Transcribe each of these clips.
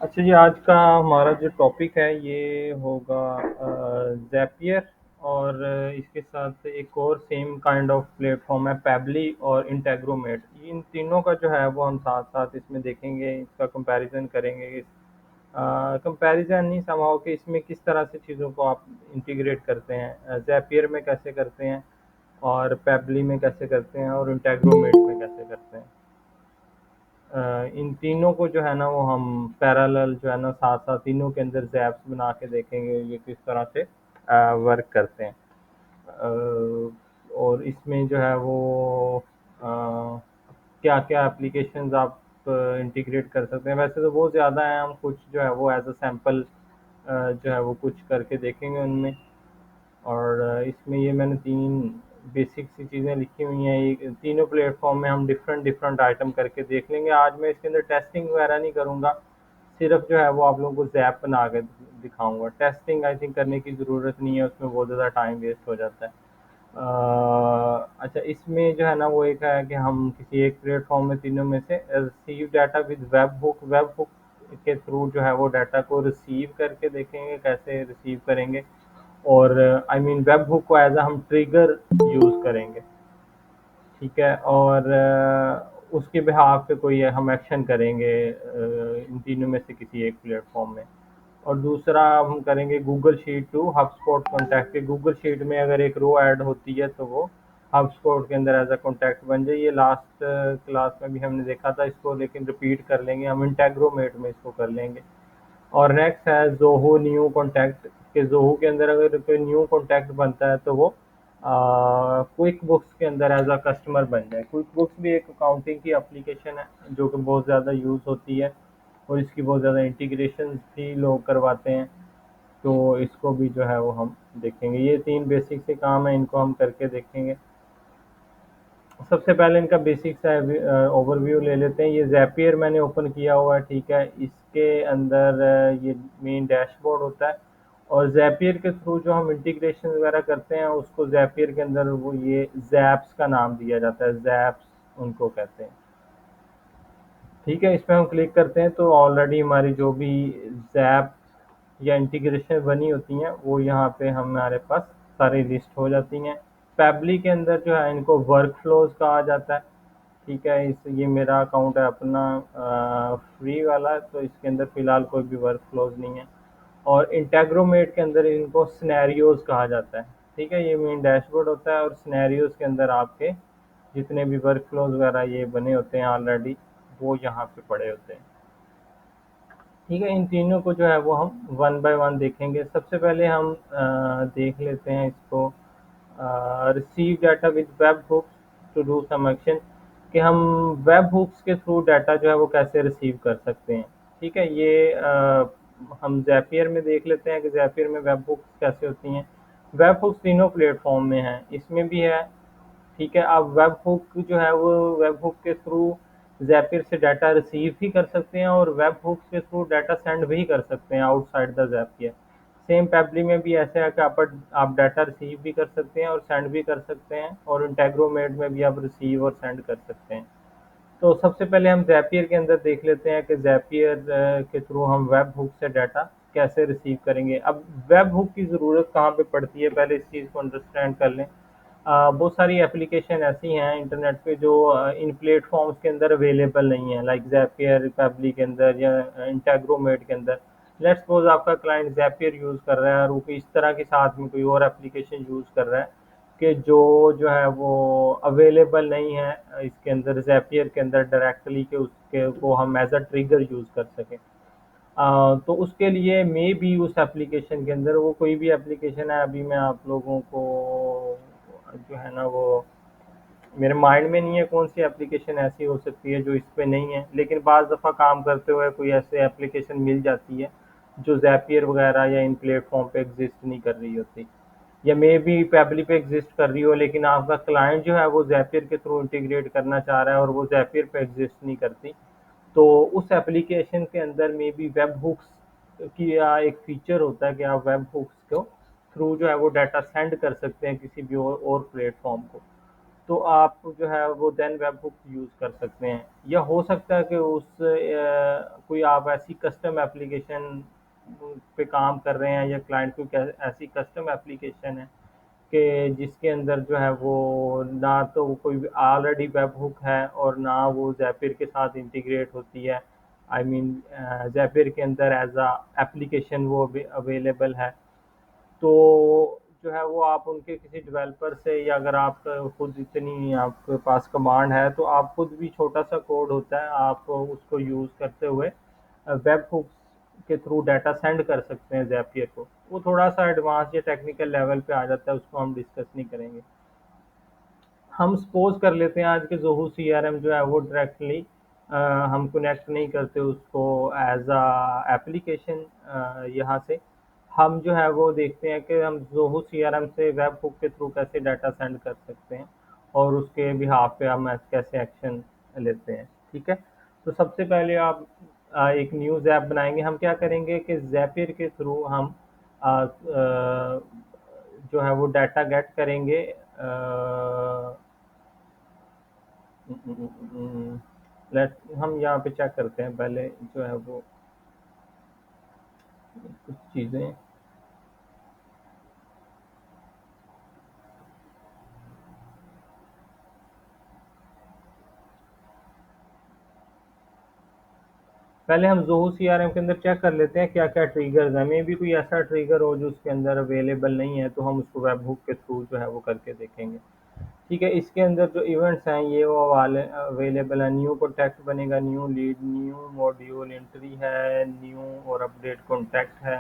अच्छा जी, आज का हमारा जो टॉपिक है ये होगा ज़ेपियर और इसके साथ एक और सेम काइंड ऑफ प्लेटफॉर्म है पैबली और इंटेग्रोमेट। इन तीनों का जो है वो हम साथ साथ इसमें देखेंगे, इसका कंपैरिजन करेंगे। कंपैरिजन नहीं समझाओ कि इसमें किस तरह से चीज़ों को आप इंटीग्रेट करते हैं, ज़ेपियर में कैसे करते हैं और पैबली में कैसे करते हैं और इंटेग्रोमेट में कैसे करते हैं। इन तीनों को जो है ना वो हम पैरेलल जो है ना साथ साथ तीनों के अंदर जैप्स बना के देखेंगे ये किस तरह से वर्क करते हैं। और इसमें जो है वो क्या क्या एप्लीकेशंस आप इंटीग्रेट कर सकते हैं। वैसे तो बहुत ज़्यादा हैं, हम कुछ जो है वो एज अ सैम्पल जो है वो कुछ करके देखेंगे उनमें। और इसमें ये मैंने 3 बेसिक सी चीज़ें लिखी हुई हैं। ये तीनों प्लेटफ़ॉर्म में हम डिफरेंट डिफरेंट आइटम करके देख लेंगे। आज मैं इसके अंदर टेस्टिंग वगैरह नहीं करूँगा, सिर्फ़ जो है वो आप लोगों को ज़ैप बना के दिखाऊँगा। टेस्टिंग आई थिंक करने की ज़रूरत नहीं है, उसमें बहुत ज़्यादा टाइम वेस्ट हो जाता है। अच्छा, इसमें जो है ना वो एक है कि हम किसी एक प्लेटफ़ॉर्म में तीनों में से receive data with web hook के थ्रू जो है वो डाटा को रिसीव करके देखेंगे कैसे रिसीव करेंगे। और आई मीन वेब हुक को एज अ हम ट्रिगर यूज़ करेंगे, ठीक है। और उसके बिहाफ पे कोई हम एक्शन करेंगे इन तीनों में से किसी एक प्लेटफॉर्म में। और दूसरा हम करेंगे Google sheet to HubSpot contact के। गूगल शीट में अगर एक रो ऐड होती है तो वो हबस्पॉट के अंदर एज अ कॉन्टैक्ट बन जाए। ये लास्ट क्लास में भी हमने देखा था इसको, लेकिन रिपीट कर लेंगे हम, इंटेग्रोमेट में इसको कर लेंगे। और नेक्स्ट है ज़ोहो न्यू कॉन्टैक्ट के। ज़ोहो के अंदर अगर कोई न्यू कॉन्टैक्ट बनता है तो वो क्विक बुक्स के अंदर एज अ कस्टमर बन जाए। क्विक बुक्स भी एक अकाउंटिंग की एप्लीकेशन है जो कि बहुत ज़्यादा यूज़ होती है और इसकी बहुत ज़्यादा इंटीग्रेशन भी लोग करवाते हैं। तो इसको भी जो है वो हम देखेंगे। ये 3 बेसिक से काम है, इनको हम करके देखेंगे। सबसे पहले इनका बेसिक सा ओवरव्यू ले लेते हैं। ये ज़ैपियर मैंने ओपन किया हुआ है, ठीक है। इसके अंदर ये मेन डैशबोर्ड होता है और ज़ैपियर के थ्रू जो हम इंटीग्रेशन वगैरह करते हैं उसको ज़ैपियर के अंदर वो ये ज़ैप्स का नाम दिया जाता है, ज़ैप्स उनको कहते हैं, ठीक है। इस पर हम क्लिक करते हैं तो ऑलरेडी हमारी जो भी ज़ैप या इंटीग्रेशन बनी होती हैं वो यहाँ पे हमारे पास सारी लिस्ट हो जाती हैं। पैबली के अंदर जो है इनको वर्क फ्लोज कहा जाता है, ठीक है। इस ये मेरा अकाउंट है अपना फ्री वाला, तो इसके अंदर फ़िलहाल कोई भी वर्क फ्लोज नहीं है। और इंटेग्रोमेट के अंदर इनको सिनेरियोज कहा जाता है, ठीक है। ये मेन डैशबोर्ड होता है और सिनेरियोज के अंदर आपके जितने भी वर्क फ्लोज वगैरह ये बने होते हैं ऑलरेडी वो यहाँ पे पड़े होते हैं, ठीक है। इन तीनों को जो है वो हम वन बाय वन देखेंगे। सबसे पहले हम देख लेते हैं इसको, receive data with web hooks to do some action, कि हम वेब हुक्स के थ्रू डाटा जो है वो कैसे रिसीव कर सकते हैं, ठीक है। ये हम ज़ैपियर में देख लेते हैं कि ज़ैपियर में वेब हुक्स कैसे होती हैं। वेब हुक्स तीनों प्लेटफॉर्म में हैं, इसमें भी है, ठीक है। आप वेब हुक जो है वो वेब हुक के थ्रू ज़ैपियर से डाटा रिसीव भी कर सकते हैं और वेब हुक के थ्रू डाटा सेंड भी कर सकते हैं आउटसाइड द ज़ैपियर। सेम पैबली में भी ऐसे है कि आप डाटा रिसीव भी कर सकते हैं और सेंड भी कर सकते हैं, और इंटेग्रोमेट में भी आप रिसीव और सेंड कर सकते हैं। तो सबसे पहले हम ज़ैपियर के अंदर देख लेते हैं कि ज़ैपियर के थ्रू हम वेब हुक से डाटा कैसे रिसीव करेंगे। अब वेब हुक की ज़रूरत कहाँ पे पड़ती है, पहले इस चीज़ को अंडरस्टैंड कर लें। बहुत सारी एप्लीकेशन ऐसी हैं इंटरनेट पे जो इन प्लेटफॉर्म्स के अंदर अवेलेबल नहीं है, लाइक ज़ैपियर पैबली के अंदर या इंटेग्रोमेट के अंदर। लेट्स सपोज आपका क्लाइंट ज़ैपियर यूज़ कर रहा है और वो इस तरह के साथ में कोई और एप्लीकेशन यूज़ कर रहा है कि जो है वो अवेलेबल नहीं है इसके अंदर ज़ैपियर के अंदर डायरेक्टली, कि उसके को हम एज अ ट्रिगर यूज़ कर सकें। तो उसके लिए मे बी उस एप्लीकेशन के अंदर वो कोई भी एप्लीकेशन है, अभी मैं आप लोगों को जो है ना वो मेरे माइंड में नहीं है कौन सी एप्लीकेशन ऐसी हो सकती है जो इस पे नहीं है, लेकिन बाज़ दफ़ा काम करते हुए कोई ऐसे एप्लीकेशन मिल जाती है जो ज़ैपियर वगैरह या इन प्लेटफॉर्म पे एग्जिस्ट नहीं कर रही होती, या मे बी पैबली पे एग्जिस्ट कर रही हो लेकिन आपका क्लाइंट जो है वो ज़ैपियर के थ्रू इंटीग्रेट करना चाह रहा है और वो ज़ैपियर पे एग्जिस्ट नहीं करती। तो उस एप्लीकेशन के अंदर में भी वेब हुक्स की एक फीचर होता है कि आप वेब हुक्स को थ्रू जो है वो डाटा सेंड कर सकते हैं किसी भी और प्लेटफॉर्म को। तो आप जो है वो देन वेब हुक यूज़ कर सकते हैं। या हो सकता है कि कोई आप ऐसी कस्टम एप्लीकेशन पे काम कर रहे हैं, या क्लाइंट कोई ऐसी कस्टम एप्लीकेशन है कि जिसके अंदर जो है वो ना तो कोई ऑलरेडी वेब हुक है और ना वो ज़ैपियर के साथ इंटीग्रेट होती है। आई मीन ज़ैपियर के अंदर एज अ एप्लीकेशन वो अवेलेबल है। तो जो है वो आप उनके किसी डेवलपर से, या अगर आप खुद इतनी आपके पास कमांड है तो आप खुद भी छोटा सा कोड होता है, आप उसको यूज़ करते हुए वेब हुक्स के थ्रू डाटा सेंड कर सकते हैं ज़ैपियर को। वो थोड़ा सा एडवांस या टेक्निकल लेवल पे आ जाता है, उसको हम डिस्कस नहीं करेंगे। हम सपोज कर लेते हैं आज के ज़ोहू सीआरएम जो है वो डायरेक्टली हम कनेक्ट नहीं करते उसको एज अ एप्लीकेशन। यहाँ से हम जो है वो देखते हैं कि हम ज़ोहू सीआरएम से वेब हुक के थ्रू कैसे डाटा सेंड कर सकते हैं, और उसके बिहाफ पे हम कैसे एक्शन लेते हैं। ठीक है। तो सबसे पहले आप एक न्यूज़ ऐप बनाएंगे। हम क्या करेंगे कि ज़ैपियर के थ्रू हम जो है वो डाटा गेट करेंगे। लेट हम यहाँ पे चेक करते हैं पहले जो है वो कुछ चीज़ें। पहले हम ज़ोहू सीआरएम के अंदर चेक कर लेते हैं क्या क्या ट्रिगर्स हैं। मे भी कोई ऐसा ट्रिगर हो जो उसके अंदर अवेलेबल नहीं है, तो हम उसको वेब हुक के थ्रू जो है वो करके देखेंगे। ठीक है। इसके अंदर जो इवेंट्स हैं ये वो वाले अवेलेबल है। न्यू कॉन्टैक्ट बनेगा, new lead, new module entry है, न्यू और अपडेट कॉन्टैक्ट है,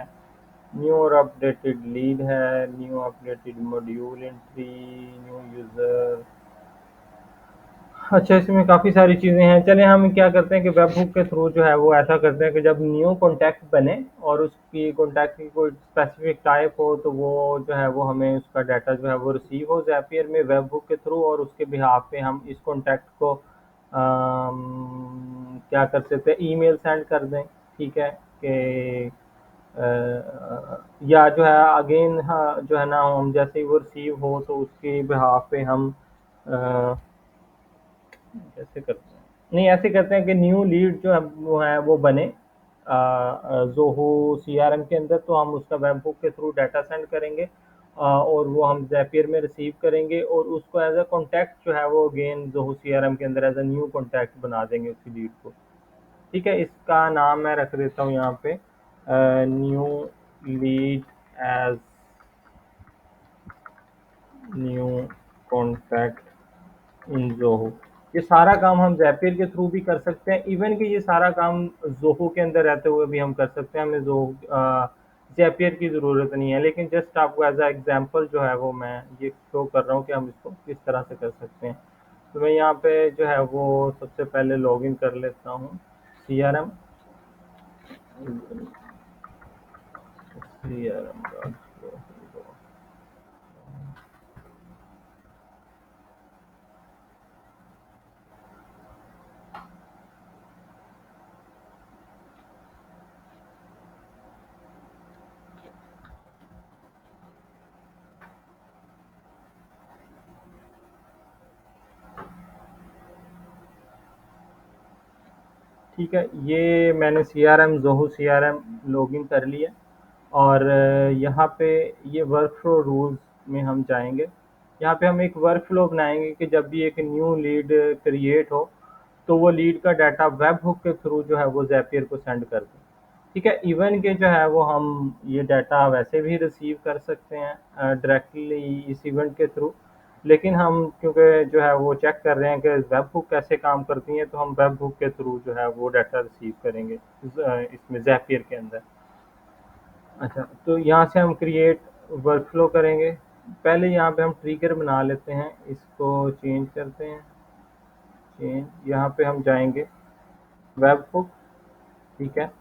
न्यू और अपडेटेड लीड है, new updated module entry, new user. अच्छा, इसमें काफ़ी सारी चीज़ें हैं। चलें हम क्या करते हैं कि वेब हुक के थ्रू जो है वो ऐसा करते हैं कि जब न्यू कॉन्टैक्ट बने और उसकी कॉन्टैक्ट की कोई स्पेसिफिक टाइप हो, तो वो जो है वो हमें उसका डाटा जो है वो रिसीव हो ज़ैपियर में वेब हुक के थ्रू, और उसके बिहाफ पे हम इस कॉन्टैक्ट को क्या कर सकते हैं, ईमेल सेंड कर दें। ठीक है। कि या जो है अगेन, हाँ जो है ना, हम जैसे ही वो रिसीव हो तो उसके बिहाफ पे हम अ, कैसे करते हैं, नहीं ऐसे करते हैं कि न्यू लीड जो है वो बने जोहो सीआरएम के अंदर, तो हम उसका वेबहुक के थ्रू डाटा सेंड करेंगे, और वो हम ज़ैपियर में रिसीव करेंगे, और उसको एज अ कॉन्टैक्ट जो है वो अगेन जोहो सीआरएम के अंदर एज अ न्यू कॉन्टैक्ट बना देंगे उसकी लीड को। ठीक है। इसका नाम मैं रख देता हूँ यहाँ पे new lead as new contact in Zoho. ये सारा काम हम ज़ैपियर के थ्रू भी कर सकते हैं। इवन कि ये सारा काम ज़ोहो के अंदर रहते हुए भी हम कर सकते हैं। हमें ज़ैपियर की ज़रूरत नहीं है, लेकिन जस्ट आपको एज अ एग्जांपल जो है वो मैं ये शो कर रहा हूँ कि हम इसको किस तरह से कर सकते हैं। तो मैं यहाँ पे जो है वो सबसे पहले लॉगिन कर लेता हूँ सीआरएम। सीआरएम ठीक है। ये मैंने सीआरएम ज़ोहो सीआरएम लॉगिन कर लिया, और यहाँ पे ये वर्क फ्लो रूल्स में हम जाएंगे। यहाँ पे हम एक वर्क फ्लो बनाएंगे कि जब भी एक न्यू लीड क्रिएट हो, तो वो लीड का डाटा वेब हुक के थ्रू जो है वो ज़ैपियर को सेंड कर दें। ठीक है। इवन के जो है वो हम ये डाटा वैसे भी रिसीव कर सकते हैं डायरेक्टली इस इवेंट के थ्रू, लेकिन हम क्योंकि जो है वो चेक कर रहे हैं कि वेब हुक कैसे काम करती हैं, तो हम वेब हुक के थ्रू जो है वो डाटा रिसीव करेंगे इसमें ज़ैपियर के अंदर। अच्छा, तो यहाँ से हम क्रिएट वर्क फ्लो करेंगे। पहले यहाँ पे हम ट्रिगर बना लेते हैं, इसको चेंज करते हैं। चेंज, यहाँ पे हम जाएंगे वेब हुक। ठीक है।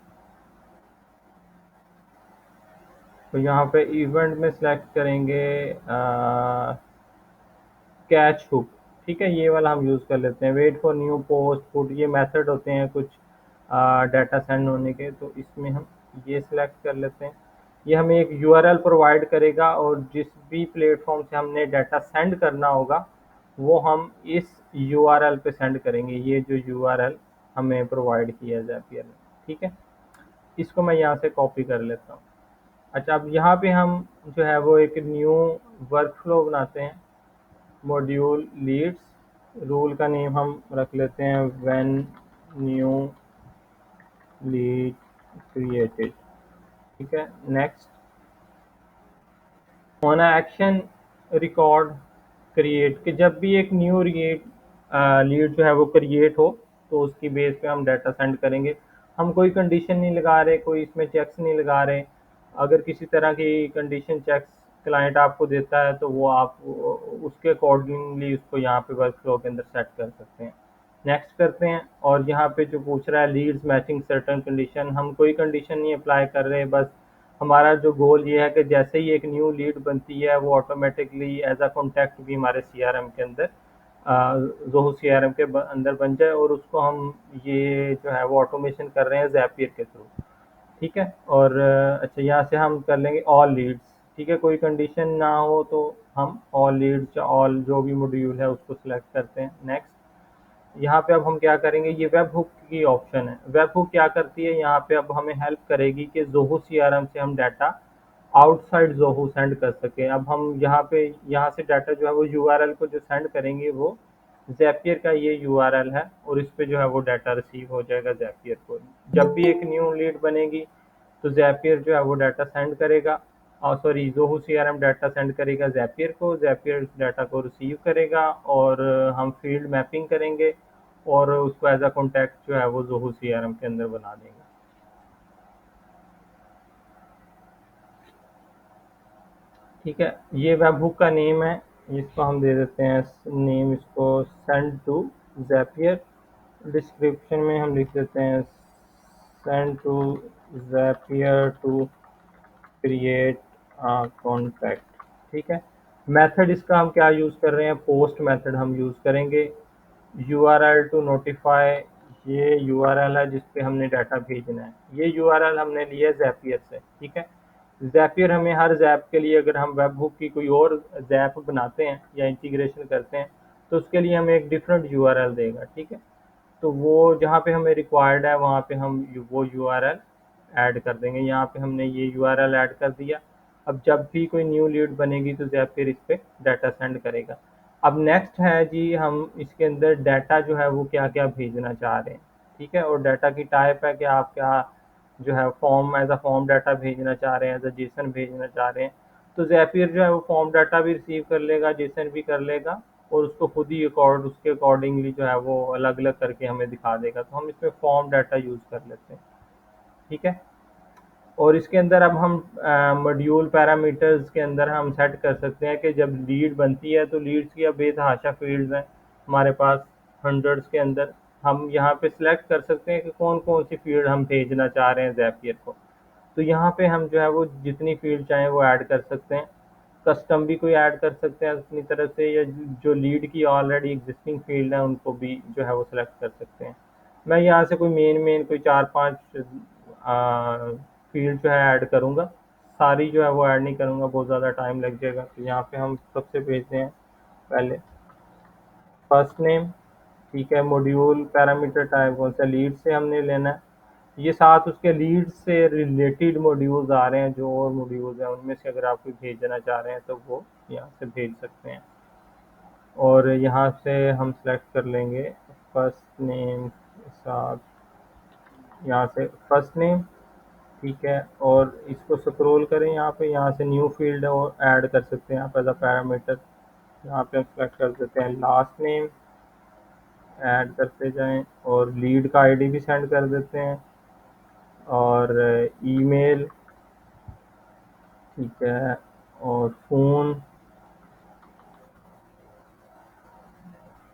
तो यहाँ पे इवेंट में सिलेक्ट करेंगे कैच हुक। ठीक है। ये वाला हम यूज़ कर लेते हैं। Wait for new post put, ये मेथड होते हैं कुछ डाटा सेंड होने के, तो इसमें हम ये सिलेक्ट कर लेते हैं। ये हमें एक यूआरएल प्रोवाइड करेगा, और जिस भी प्लेटफॉर्म से हमने डाटा सेंड करना होगा वो हम इस यूआरएल पे सेंड करेंगे, ये जो यूआरएल हमें प्रोवाइड किया है ज़ैपियर ने। ठीक है, इसको मैं यहाँ से कॉपी कर लेता हूँ। अच्छा, अब यहाँ पे हम जो है वो एक न्यू वर्क फ्लो बनाते हैं, मॉड्यूल लीड्स। रूल का नेम हम रख लेते हैं व्हेन न्यू लीड क्रिएटेड। ठीक है, next on action record create, कि जब भी एक न्यू लीड जो है वो क्रिएट हो तो उसकी बेस पे हम डाटा सेंड करेंगे। हम कोई कंडीशन नहीं लगा रहे, कोई इसमें चेक्स नहीं लगा रहे। अगर किसी तरह की कंडीशन चेक्स क्लाइंट आपको देता है तो वो आप उसके अकॉर्डिंगली उसको यहाँ पे वर्क फ्लो के अंदर सेट कर सकते हैं। नेक्स्ट करते हैं, और यहाँ पे जो पूछ रहा है लीड्स मैचिंग सर्टन कंडीशन, हम कोई कंडीशन नहीं अप्लाई कर रहे, बस हमारा जो गोल ये है कि जैसे ही एक न्यू लीड बनती है वो ऑटोमेटिकली एज अ कॉन्टैक्ट भी हमारे सीआरएम के अंदर, जोहो सीआरएम के अंदर बन जाए, और उसको हम ये जो है वो ऑटोमेशन कर रहे हैं ज़ैपियर के थ्रू। ठीक है, और अच्छा, यहाँ से हम कर लेंगे ऑल लीड्स। ठीक है, कोई कंडीशन ना हो तो हम ऑल लीड्स या ऑल जो भी मॉड्यूल है उसको सिलेक्ट करते हैं। नेक्स्ट, यहाँ पे अब हम क्या करेंगे, ये वेब हुक की ऑप्शन है। वेब हुक क्या करती है, यहाँ पे अब हमें हेल्प करेगी कि जोहो सीआरएम से हम डाटा आउटसाइड जोहो सेंड कर सकें। अब हम यहाँ पे यहाँ से डाटा जो है वो यूआरएल को जो सेंड करेंगे वो ज़ैपियर का ये यूआरएल है, और इस पे जो है वो डाटा रिसीव हो जाएगा ज़ैपियर को। जब भी एक न्यू लीड बनेगी तो ज़ैपियर जो है वो डाटा सेंड करेगा, और sorry, Zoho CRM data send करेगा ज़ैपियर को, ज़ैपियर डाटा को रिसीव करेगा, और हम फील्ड मैपिंग करेंगे और उसको एज अ कॉन्टैक्ट जो है वो ज़ोहो सीआरएम के अंदर बना देंगे। ठीक है, ये वेब हुक का नेम है, इसको हम दे देते हैं नेम, इसको सेंड टू ज़ैपियर। डिस्क्रिप्शन में हम लिख देते हैं send to Zapier to create contact. ठीक है, मेथड इसका हम क्या यूज़ कर रहे हैं, पोस्ट मेथड हम यूज़ करेंगे। यूआरएल टू नोटिफाई, ये यूआरएल है जिस पे हमने डाटा भेजना है। ये यूआरएल हमने लिया है ज़ैपियर से। ठीक है, ज़ैपियर हमें हर ज़ैप के लिए, अगर हम वेब हुक की कोई और ज़ैप बनाते हैं या इंटीग्रेशन करते हैं तो उसके लिए हमें एक डिफरेंट यूआरएल देगा। ठीक है, तो वो जहाँ पे हमें रिक्वायर्ड है वहाँ पे हम वो यूआरएल ऐड कर देंगे। यहाँ पे हमने ये यूआरएल ऐड कर दिया। अब जब भी कोई न्यू लीड बनेगी तो ज़ैपियर इस पे डाटा सेंड करेगा। अब नेक्स्ट है जी, हम इसके अंदर डाटा जो है वो क्या क्या भेजना चाह रहे हैं। ठीक है, और डाटा की टाइप है कि आप क्या जो है form, as a form data भेजना चाह रहे हैं, एज अ जेसन भेजना चाह रहे हैं। तो ज़ैपियर जो है वो फॉर्म डाटा भी रिसीव कर लेगा, जेसन भी कर लेगा, और उसको खुद ही उसके अकॉर्डिंगली जो है वो अलग अलग करके हमें दिखा देगा। तो हम इसमें फॉर्म डाटा यूज़ कर लेते हैं। ठीक है, और इसके अंदर अब हम मॉड्यूल पैरामीटर्स के अंदर हम सेट कर सकते हैं कि जब लीड बनती है तो लीड्स की अब बेतहाशा फील्ड्स हैं हमारे पास, हंड्रेड्स के अंदर। हम यहाँ पे सिलेक्ट कर सकते हैं कि कौन कौन सी फील्ड हम भेजना चाह रहे हैं ज़ैपियर को। तो यहाँ पे हम जो है वो जितनी फील्ड चाहें वो ऐड कर सकते हैं। कस्टम भी कोई ऐड कर सकते हैं अपनी तरफ से, या जो लीड की ऑलरेडी एग्जिस्टिंग फील्ड है उनको भी जो है वो सिलेक्ट कर सकते हैं। मैं यहाँ से कोई मेन कोई 4-5 फील्ड जो है ऐड करूँगा, सारी जो है वो ऐड नहीं करूँगा, बहुत ज़्यादा टाइम लग जाएगा। तो यहाँ पे हम सबसे भेजते हैं पहले फर्स्ट नेम। ठीक है, मॉड्यूल पैरामीटर टाइप कौन सा, लीड से हमने लेना है। ये साथ उसके लीड से रिलेटेड मॉड्यूल्स आ रहे हैं, जो और मॉड्यूल्स हैं उनमें से अगर आप कोई भेजना चाह रहे हैं तो वो यहाँ से भेज सकते हैं। और यहाँ से हम सेलेक्ट कर लेंगे फर्स्ट नेम के साथ, यहाँ से फर्स्ट नेम। ठीक है, और इसको स्क्रॉल करें यहाँ पे, यहाँ से न्यू फील्ड और ऐड कर सकते हैं आप एज अ पैरामीटर। यहाँ पे हम सेलेक्ट कर देते हैं लास्ट नेम, ऐड करते जाएं, और लीड का आईडी भी सेंड कर देते हैं, और ईमेल। ठीक है, और फ़ोन,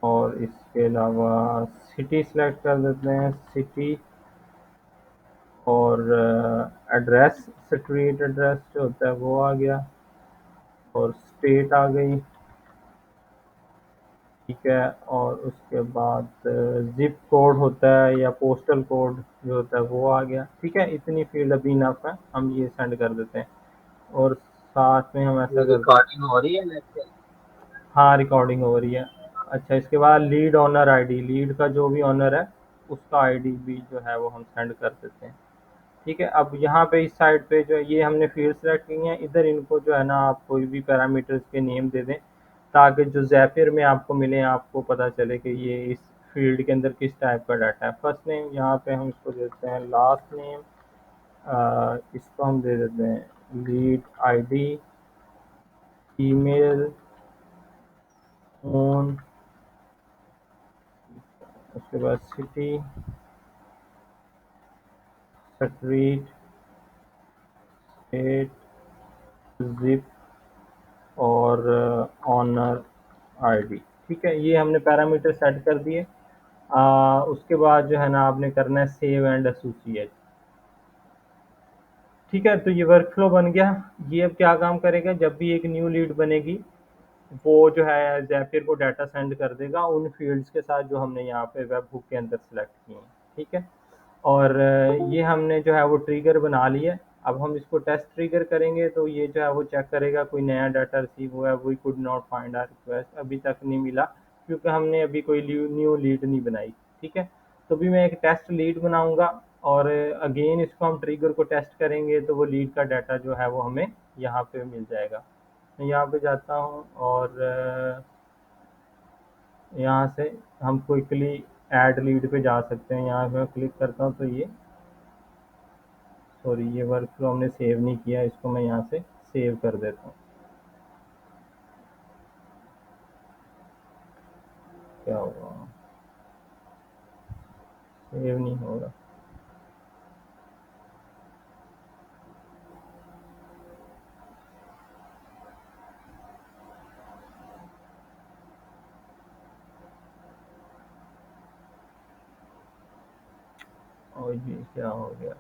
और इसके अलावा सिटी सेलेक्ट कर देते हैं, सिटी, और एड्रेस, स्ट्रीट एड्रेस जो होता है वो आ गया, और स्टेट आ गई। ठीक है, और उसके बाद जिप कोड होता है या पोस्टल कोड जो होता है वो आ गया। ठीक है, इतनी फील्ड अभी इनफ है, हम ये सेंड कर देते हैं। और साथ में हम ऐसा ये करते हैं, रिकॉर्डिंग हो रही है लेक्चर? हाँ रिकॉर्डिंग हो रही है। अच्छा, इसके बाद लीड ऑनर आईडी, लीड का जो भी ऑनर है उसका आईडी भी जो है वो हम सेंड कर देते हैं। ठीक है, अब यहाँ पे इस साइड पे जो ये हमने फील्ड सेलेक्ट की हैं, इधर इनको जो है ना आप कोई भी पैरामीटर्स के नेम दे दें, ताकि जो ज़ेपियर में आपको मिले आपको पता चले कि ये इस फील्ड के अंदर किस टाइप का डाटा है। फर्स्ट नेम यहाँ पे हम इसको देते हैं लास्ट नेम, इसको हम दे देते हैं लीड आईडी, ईमेल, फोन, उसके बाद सिटी, स्ट्रीट, स्टेट, जिप और ऑनर आईडी। ठीक है, ये हमने पैरामीटर सेट कर दिए। उसके बाद जो है ना आपने करना है सेव एंड एसोसिएट। ठीक है, तो ये वर्क फ्लो बन गया। ये अब क्या काम करेगा, जब भी एक न्यू लीड बनेगी वो जो है ज़ेपियर को डाटा सेंड कर देगा उन फील्ड्स के साथ जो हमने यहाँ पे वेब हुक के अंदर सेलेक्ट किए हैं। ठीक है, और ये हमने जो है वो ट्रिगर बना लिया है। अब हम इसको टेस्ट ट्रिगर करेंगे तो ये जो है वो चेक करेगा कोई नया डाटा रिसीव हुआ है, we could not find our request, अभी तक नहीं मिला क्योंकि हमने अभी कोई न्यू लीड नहीं बनाई। ठीक है, तो भी मैं एक टेस्ट लीड बनाऊंगा और अगेन इसको हम ट्रिगर को टेस्ट करेंगे तो वो लीड का डाटा जो है वो हमें यहाँ पे मिल जाएगा। मैं यहाँ पे जाता हूँ और यहाँ से हम क्विकली ऐड लीड पे जा सकते हैं। यहाँ पे मैं क्लिक करता हूँ तो ये, सॉरी ये वर्क फ्लो हमने सेव नहीं किया, इसको मैं यहाँ से सेव कर देता हूँ। क्या होगा, सेव नहीं होगा। और ये क्या हो गया,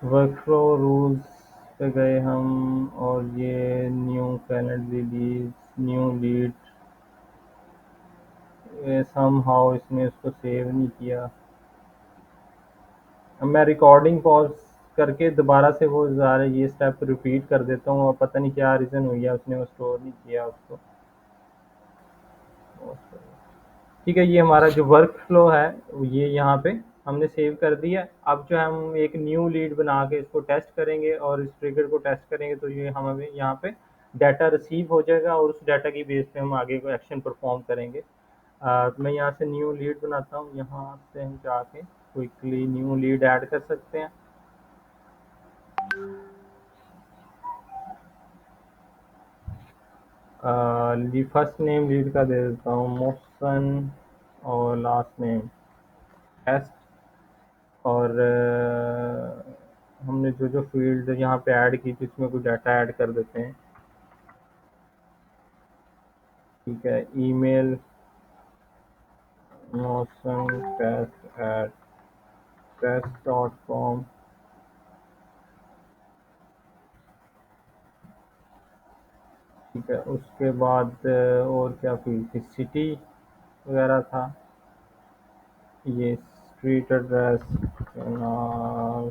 वर्क फ्लो रूल्स पे गए हम और ये new calendar release, new lead, somehow इसने उसको सेव नहीं किया। अब मैं रिकॉर्डिंग पॉज करके दोबारा से वो सारे ये स्टेप रिपीट कर देता हूँ और पता नहीं क्या रीज़न हुई है उसने वो स्टोर नहीं किया उसको। ठीक है, ये हमारा जो वर्क फ्लो है ये यहाँ पे हमने सेव कर दिया। अब जो हम एक न्यू लीड बना के इसको टेस्ट करेंगे और इस ट्रिगर को टेस्ट करेंगे तो ये हमें यहाँ पे डाटा रिसीव हो जाएगा और उस डाटा की बेस पे हम आगे को एक्शन परफॉर्म करेंगे। तो मैं यहाँ से न्यू लीड बनाता हूँ, यहाँ से हम जाके क्विकली न्यू लीड ऐड कर सकते हैं। फर्स्ट नेम लीड का दे देता हूँ मोहसन और लास्ट नेम टेस्ट। और हमने जो जो फील्ड यहाँ पे ऐड की थी उसमें कोई डाटा ऐड कर देते हैं। ठीक है, ईमेल मोहसन टेस्ट एट टेस्ट.com। ठीक है, उसके बाद और क्या फील्ड थी, सिटी वगैरह था, ये street address, canal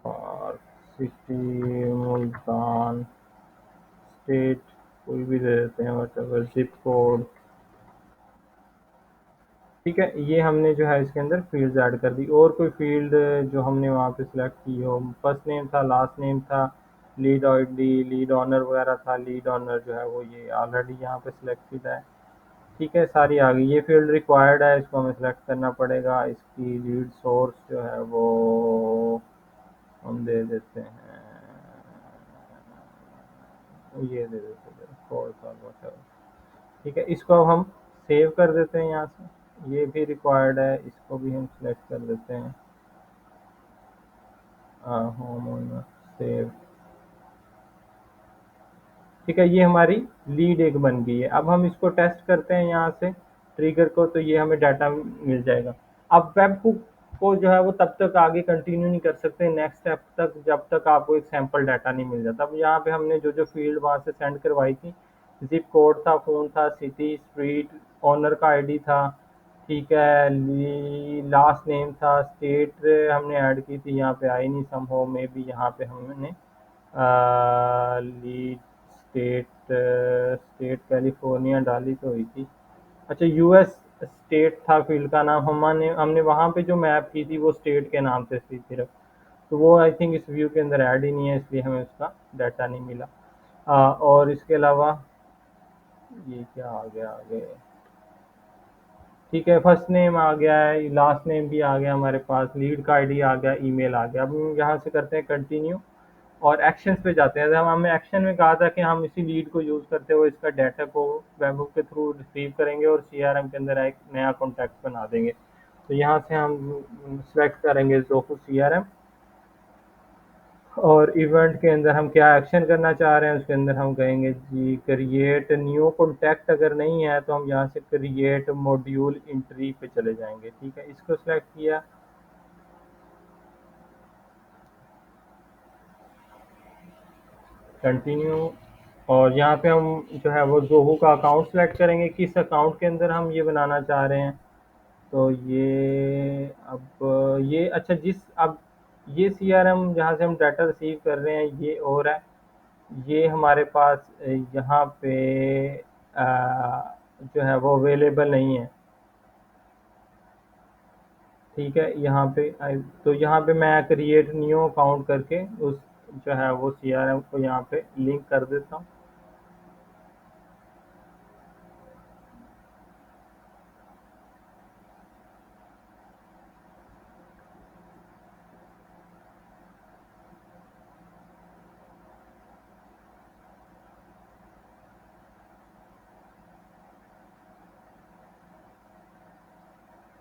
park, city Multan, state कोई भी दे देते हैं, वट जिप कोड। ठीक है, ये हमने जो है इसके अंदर फील्ड्स ऐड कर दी। और कोई फील्ड जो हमने वहाँ पे सिलेक्ट की हो, फर्स्ट नेम था, लास्ट नेम था, लीड आईडी, लीड ऑनर वगैरह था, लीड ऑनर जो है वो ये ऑलरेडी यहाँ पे सिलेक्टेड है। ठीक है, सारी आ गई। ये फील्ड रिक्वायर्ड है, इसको हमें सेलेक्ट करना पड़ेगा। इसकी लीड सोर्स जो है वो हम दे देते हैं, ये दे देते हैं ठीक है, इसको अब हम सेव कर देते हैं यहाँ से। ये भी रिक्वायर्ड है, इसको भी हम सिलेक्ट कर देते हैं। Home owner save. ठीक है, ये हमारी लीड एक बन गई है। अब हम इसको टेस्ट करते हैं यहाँ से ट्रिगर को, तो ये हमें डाटा मिल जाएगा। अब वेब हुक को जो है वो तब तक आगे कंटिन्यू नहीं कर सकते नेक्स्ट स्टेप तक जब तक आपको एक सैंपल डाटा नहीं मिल जाता। अब यहाँ पे हमने जो जो फील्ड वहाँ से सेंड करवाई थी, जिप कोड था, फोन था, सिटी, स्ट्रीट, ऑनर का आईडी था। ठीक है, लास्ट नेम था, स्टेट हमने ऐड की थी, यहाँ पे आई नहीं, सम हो में भी यहाँ पे हमने लीड स्टेट, स्टेट कैलिफोर्निया डाली तो हुई थी। अच्छा, यूएस स्टेट था फील्ड का नाम, हमने हमने वहाँ पे जो मैप की थी वो स्टेट के नाम से थी सिर्फ। तो वो आई थिंक इस व्यू के अंदर ऐड ही नहीं है, इसलिए हमें उसका डाटा नहीं मिला। और इसके अलावा ये क्या आ गया आगे, ठीक है, फर्स्ट नेम आ गया है, लास्ट नेम भी आ गया हमारे पास, लीड का आईडी आ गया, ईमेल आ गया। अब हम यहाँ से करते हैं कंटिन्यू और एक्शंस पे जाते हैं। जब हमें एक्शन में कहा था कि हम इसी लीड को यूज़ करते हुए इसका डाटा को वेबहुक के थ्रू रिसीव करेंगे और सीआरएम के अंदर एक नया कॉन्टैक्ट बना देंगे। तो यहाँ से हम सेलेक्ट करेंगे ज़ोहो सीआरएम, और इवेंट के अंदर हम क्या एक्शन करना चाह रहे हैं उसके अंदर हम कहेंगे जी क्रिएट न्यू कॉन्टैक्ट। अगर नहीं है तो हम यहाँ से क्रिएट मॉड्यूल एंट्री पे चले जाएंगे। ठीक है, इसको सेलेक्ट किया, कंटिन्यू, और यहाँ पे हम जो है वो जोहू का अकाउंट सेलेक्ट करेंगे, किस अकाउंट के अंदर हम ये बनाना चाह रहे हैं। तो ये अब ये अच्छा जिस अब ये सीआरएम जहाँ से हम डाटा रिसीव कर रहे हैं ये और है, ये हमारे पास यहाँ पे जो है वो अवेलेबल नहीं है। ठीक है, यहाँ पे तो यहाँ पे मैं क्रिएट न्यू अकाउंट करके उस जो है वो सीआरएम को यहाँ पे लिंक कर देता हूँ।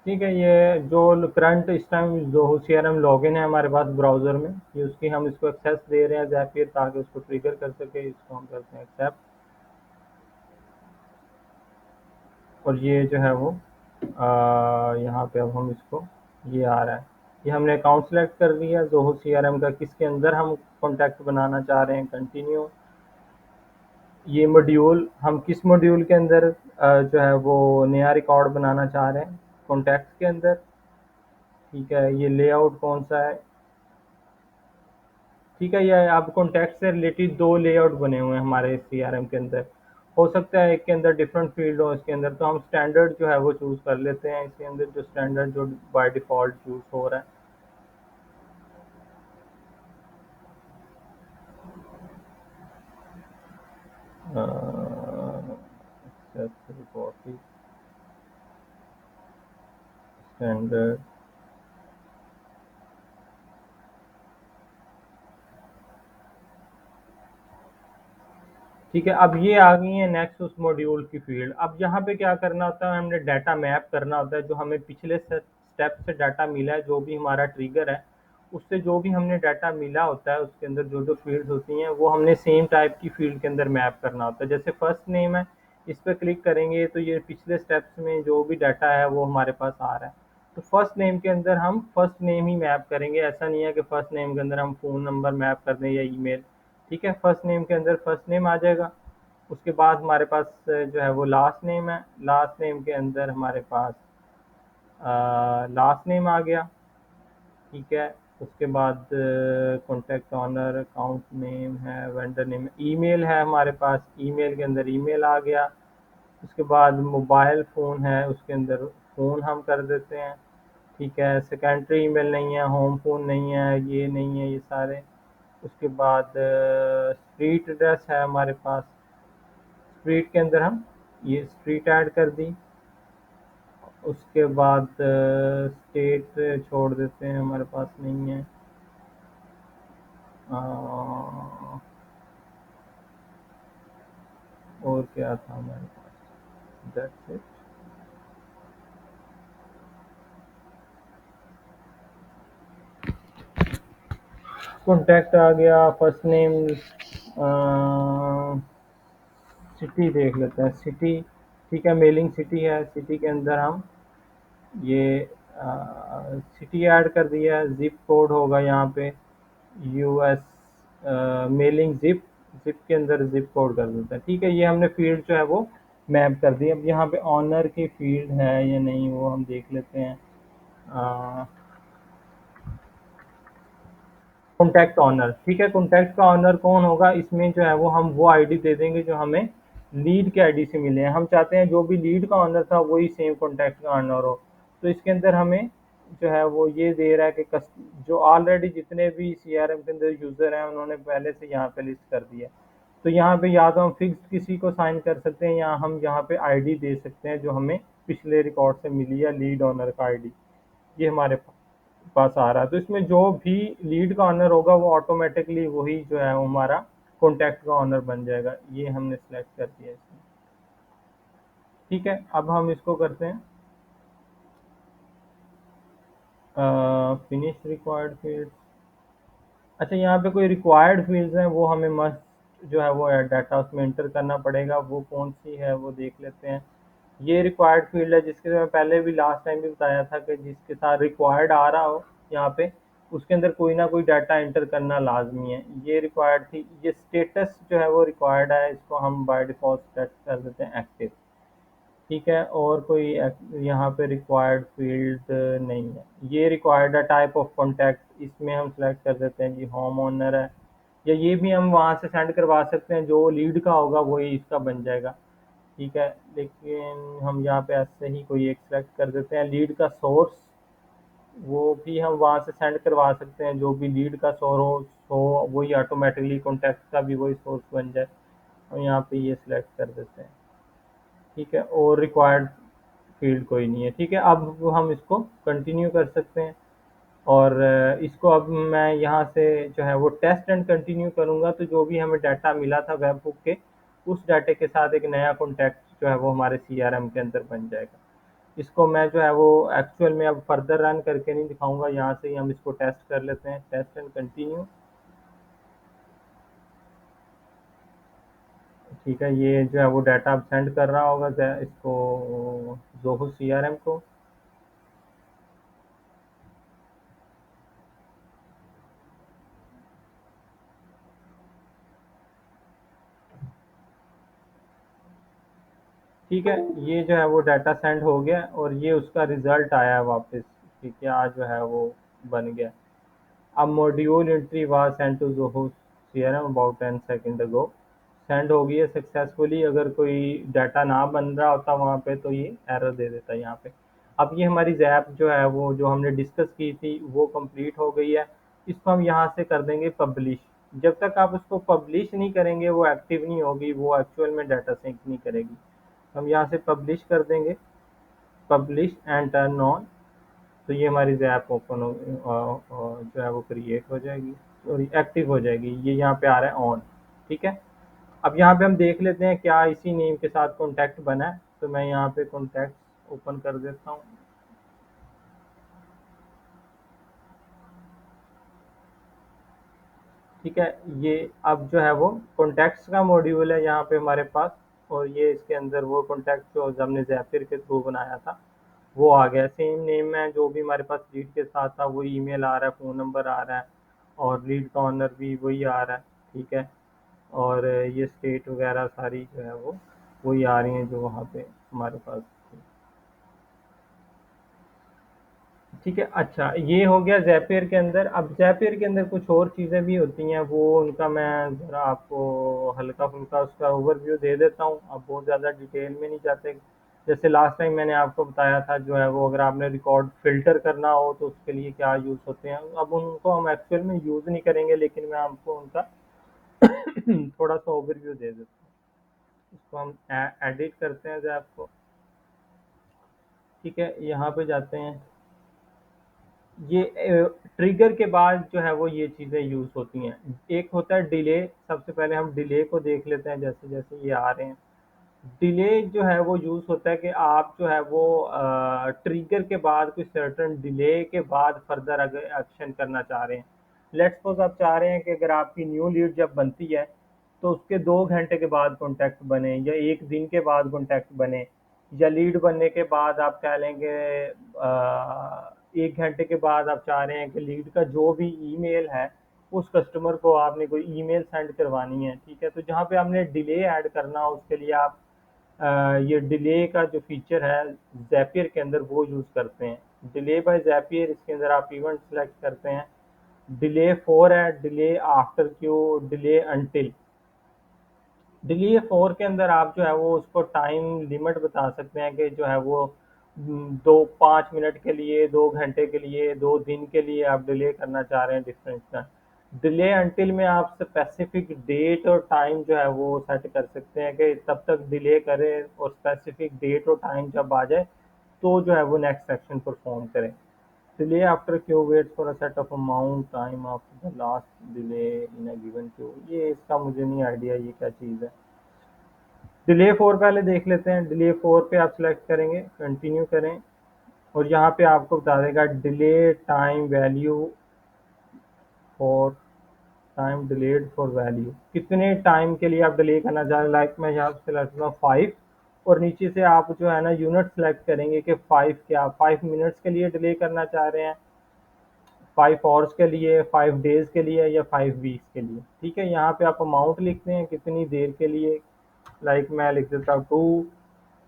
ठीक है, ये जो करंट इस टाइम जो सीआरएम लॉगिन है हमारे पास ब्राउज़र में, ये उसकी हम इसको एक्सेस दे रहे हैं ज़ैपियर, ताकि उसको ट्रिगर कर सके। इसको हम करते हैं एक्सेप्ट, और ये जो है वो यहाँ पे अब हम इसको, ये आ रहा है, ये हमने अकाउंट सेलेक्ट कर लिया जोहो सीआरएम का, किसके अंदर हम कॉन्टैक्ट बनाना चाह रहे हैं, कंटिन्यू। ये मॉड्यूल हम किस मॉड्यूल के अंदर जो है वो नया रिकॉर्ड बनाना चाह रहे हैं, कॉन्टैक्ट के अंदर। ठीक है, ये लेआउट कौन सा है। ठीक है, ये अब कॉन्टैक्ट से रिलेटेड दो लेआउट बने हुए हैं हमारे सीआरएम के अंदर। हो सकता है एक के अंदर डिफरेंट फील्ड हो, इसके अंदर तो हम स्टैंडर्ड जो है वो चूज़ कर लेते हैं, इसके अंदर जो स्टैंडर्ड जो बाय डिफ़ॉल्ट चूज़ हो रहा है। Reporting standard. ठीक है, अब ये आ गई है नेक्स्ट उस मॉड्यूल की फील्ड। अब यहाँ पे क्या करना होता है, हमने डाटा मैप करना होता है, जो हमें पिछले स्टेप से डाटा मिला है, जो भी हमारा ट्रिगर है उससे जो भी हमने डाटा मिला होता है उसके अंदर जो जो फील्ड होती हैं वो हमने सेम टाइप की फील्ड के अंदर मैप करना होता है। जैसे फर्स्ट नेम है, इस पर क्लिक करेंगे तो ये पिछले स्टेप्स में जो भी डाटा है वो हमारे पास आ रहा है। तो फर्स्ट नेम के अंदर हम फर्स्ट नेम ही मैप करेंगे, ऐसा नहीं है कि फर्स्ट नेम के अंदर हम फ़ोन नंबर मैप कर दें या ईमेल। ठीक है, फर्स्ट नेम के अंदर फर्स्ट नेम आ जाएगा। उसके बाद हमारे पास जो है वो लास्ट नेम है, लास्ट नेम के अंदर हमारे पास लास्ट नेम आ गया। ठीक है, उसके बाद कॉन्टैक्ट ऑनर, अकाउंट नेम है, वेंडर नेम, ईमेल है हमारे पास, ईमेल के अंदर ईमेल आ गया। उसके बाद मोबाइल फ़ोन है, उसके अंदर फ़ोन हम कर देते हैं। ठीक है, सेकेंडरी ईमेल नहीं है, होम फ़ोन नहीं है, ये नहीं है, ये सारे। उसके बाद स्ट्रीट एड्रेस है हमारे पास, स्ट्रीट के अंदर हम ये स्ट्रीट ऐड कर दी। उसके बाद स्टेट छोड़ देते हैं, हमारे पास नहीं है। अ, और क्या था हमारे पास, दैट्स इट। कॉन्टैक्ट आ गया, फर्स्ट नेम, सिटी देख लेते हैं, सिटी। ठीक है, मेलिंग सिटी है, सिटी के अंदर हम ये सिटी ऐड कर दिया है। ज़िप कोड होगा यहाँ पे यूएस, मेलिंग ज़िप, ज़िप के अंदर ज़िप कोड कर देते हैं। ठीक है, ये हमने फील्ड जो है वो मैप कर दी। अब यहाँ पे ऑनर की फील्ड है या नहीं वो हम देख लेते हैं। कॉन्टैक्ट ऑनर, ठीक है। कॉन्टैक्ट का ऑनर कौन होगा, इसमें जो है वो हम वो आईडी दे देंगे जो हमें लीड के आईडी से मिले हैं। हम चाहते हैं जो भी लीड का ऑनर था वही सेम कॉन्टैक्ट का ऑनर हो। तो इसके अंदर हमें जो है वो ये दे रहा है कि जो ऑलरेडी जितने भी सीआरएम के अंदर यूजर हैं उन्होंने पहले से यहाँ पे लिस्ट कर दिया है। तो यहाँ पे या तो हम फिक्स किसी को साइन कर सकते हैं, या हम यहाँ पे आईडी दे सकते हैं जो हमें पिछले रिकॉर्ड से मिली है, लीड ऑनर का आईडी। ये हमारे पास आ रहा है। तो इसमें जो भी लीड का ऑनर होगा वो ऑटोमेटिकली वही जो है वो हमारा कॉन्टैक्ट का ऑनर बन जाएगा। ये हमने सेलेक्ट कर दिया इसमें, ठीक है। अब हम इसको करते हैं फिनिश रिक्वायर्ड फील्ड। अच्छा, यहाँ पे कोई रिक्वायर्ड फील्ड्स हैं, वो हमें मस्ट जो है वो डाटा उसमें एंटर करना पड़ेगा। वो कौन सी है वो देख लेते हैं। ये रिक्वायर्ड फील्ड है जिसके मैं पहले भी लास्ट टाइम भी बताया था कि जिसके साथ रिक्वायर्ड आ रहा हो यहाँ पे, उसके अंदर कोई ना कोई डाटा एंटर करना लाजमी है। ये रिक्वायर्ड थी। ये स्टेटस जो है वो रिक्वायर्ड है, इसको हम बाय डिफॉल्ट सेट कर देते हैं एक्टिव, ठीक है। और कोई यहाँ पे रिक्वायर्ड फील्ड नहीं है। ये रिक्वायर्ड है टाइप ऑफ कॉन्टैक्ट, इसमें हम सेलेक्ट कर देते हैं जी होम ओनर है। या ये भी हम वहाँ से सेंड करवा सकते हैं, जो लीड का होगा वही इसका बन जाएगा, ठीक है। लेकिन हम यहाँ पे ऐसे ही कोई एक सेलेक्ट कर देते हैं। लीड का सोर्स, वो भी हम वहाँ से सेंड करवा सकते हैं, जो भी लीड का सोर्स हो वही ऑटोमेटिकली कॉन्टैक्ट का भी वही सोर्स बन जाए। और यहाँ पे ये सिलेक्ट कर देते हैं, ठीक है। और रिक्वायर्ड फील्ड कोई नहीं है, ठीक है। अब हम इसको कंटिन्यू कर सकते हैं। और इसको अब मैं यहाँ से जो है वो टेस्ट एंड कंटिन्यू करूँगा, तो जो भी हमें डाटा मिला था वेब बुक के, उस डाटे के साथ एक नया कॉन्टैक्ट जो है वो हमारे सीआरएम के अंदर बन जाएगा। इसको मैं जो है वो एक्चुअल में अब फर्दर रन करके नहीं दिखाऊंगा, यहाँ से ही हम इसको टेस्ट कर लेते हैं। टेस्ट एंड कंटिन्यू, ठीक है। ये जो है वो डाटा अब सेंड कर रहा होगा इसको, जोहो सीआरएम को। ठीक है, ये जो है वो डाटा सेंड हो गया और ये उसका रिजल्ट आया है वापस कि क्या जो है वो बन गया। अब module entry was send to Zoho CRM about 10 second ago, send हो गई है सक्सेसफुली। अगर कोई डाटा ना बन रहा होता वहाँ पे तो ये एरर दे देता है यहाँ पे। अब ये हमारी जैप जो है वो जो हमने डिस्कस की थी वो कंप्लीट हो गई है। इसको हम यहाँ से कर देंगे पब्लिश। जब तक आप उसको पब्लिश नहीं करेंगे वो एक्टिव नहीं होगी, वो एक्चुअल में डाटा सिंक नहीं करेगी। हम यहाँ से पब्लिश कर देंगे, पब्लिश एंड टर्न ऑन। तो ये हमारी ऐप ओपन हो जो है वो क्रिएट हो जाएगी, सॉरी एक्टिव हो जाएगी। ये यहाँ पे आ रहा है ऑन, ठीक है। अब यहाँ पे हम देख लेते हैं क्या इसी नेम के साथ कॉन्टैक्ट बना है। तो मैं यहाँ पे कॉन्टैक्ट ओपन कर देता हूँ, ठीक है। ये अब जो है वो कॉन्टैक्ट्स का मॉड्यूल है यहाँ पे हमारे पास। और ये इसके अंदर वो कॉन्टैक्ट जो हमने ज़ैपियर के थ्रू बनाया था वो आ गया। सेम नेम है जो भी हमारे पास लीड के साथ था, वो ईमेल आ रहा है, फ़ोन नंबर आ रहा है, और लीड का ऑनर भी वही आ रहा है, ठीक है। और ये स्टेट वगैरह सारी जो है वो वही आ रही हैं जो वहाँ पे हमारे पास थी, ठीक है। अच्छा, ये हो गया ज़ैपियर के अंदर। अब ज़ैपियर के अंदर कुछ और चीज़ें भी होती हैं, वो उनका मैं ज़रा आपको हल्का-फुल्का उसका ओवरव्यू दे देता हूँ। अब बहुत ज़्यादा डिटेल में नहीं जाते। जैसे लास्ट टाइम मैंने आपको बताया था जो है वो, अगर आपने रिकॉर्ड फ़िल्टर करना हो तो उसके लिए क्या यूज़ होते हैं। अब उनको हम एक्चुअल में यूज़ नहीं करेंगे, लेकिन मैं आपको उनका थोड़ा-सा ओवरव्यू दे देता हूँ। इसको हम एडिट करते हैं ज़ैप को, ठीक है। यहाँ पे जाते हैं। ये ट्रिगर के बाद जो है वो ये चीज़ें यूज़ होती हैं। एक होता है डिले। सबसे पहले हम डिले को देख लेते हैं, जैसे जैसे ये आ रहे हैं। डिले जो है वो यूज़ होता है कि आप जो है वो ट्रिगर के बाद कोई सर्टेन डिले के बाद फर्दर अगर एक्शन करना चाह रहे हैं। लेट्स सपोज आप चाह रहे हैं कि अगर आपकी न्यू लीड जब बनती है तो उसके 2 घंटे के बाद कॉन्टैक्ट बने, या 1 दिन के बाद कॉन्टैक्ट बने, या लीड बनने के बाद आप कह लेंगे 1 घंटे के बाद आप चाह रहे हैं कि लीड का जो भी ईमेल है उस कस्टमर को आपने कोई ईमेल सेंड करवानी है, ठीक है। तो जहाँ पे आपने डिले ऐड करना हो उसके लिए आप ये डिले का जो फीचर है ज़ैपियर के अंदर वो यूज़ करते हैं। डिले बाय ज़ैपियर, इसके अंदर आप इवेंट सेलेक्ट करते हैं डिले फॉर है, delay after Q, delay until. Delay four के अंदर आप जो है वो उसको टाइम लिमिट बता सकते हैं कि जो है वो 2 5 मिनट के लिए, 2 घंटे के लिए, 2 दिन के लिए आप डिले करना चाह रहे हैं डिफरेंस का। डिले अनटिल में आप स्पेसिफिक डेट और टाइम जो है वो सेट कर सकते हैं कि तब तक डिले करें, और स्पेसिफिक डेट और टाइम जब आ जाए तो जो है वो नेक्स्ट सेक्शन परफॉर्म करें। Delay after queue wait for a set of amount time after the last delay in a given queue. ये इसका मुझे नहीं आइडिया ये क्या चीज़ है। डिले फोर पहले देख लेते हैं। डिले फोर पे आप सिलेक्ट करेंगे, कंटिन्यू करें, और यहाँ पे आपको बता देगा delay time value for time delayed for value, कितने टाइम के लिए आप डिले करना चाह रहे हैं। लाइक मैं यहाँ पे सिलेक्ट करूँगा 5, और नीचे से आप जो है ना यूनिट सेलेक्ट करेंगे कि 5 क्या 5 मिनट्स के लिए डिले करना चाह रहे हैं, 5 आवर्स के लिए, 5 डेज के लिए, या 5 वीक्स के लिए। ठीक है, यहाँ पे आप अमाउंट लिखते हैं कितनी देर के लिए। लाइक मैं लिख देता हूँ 2।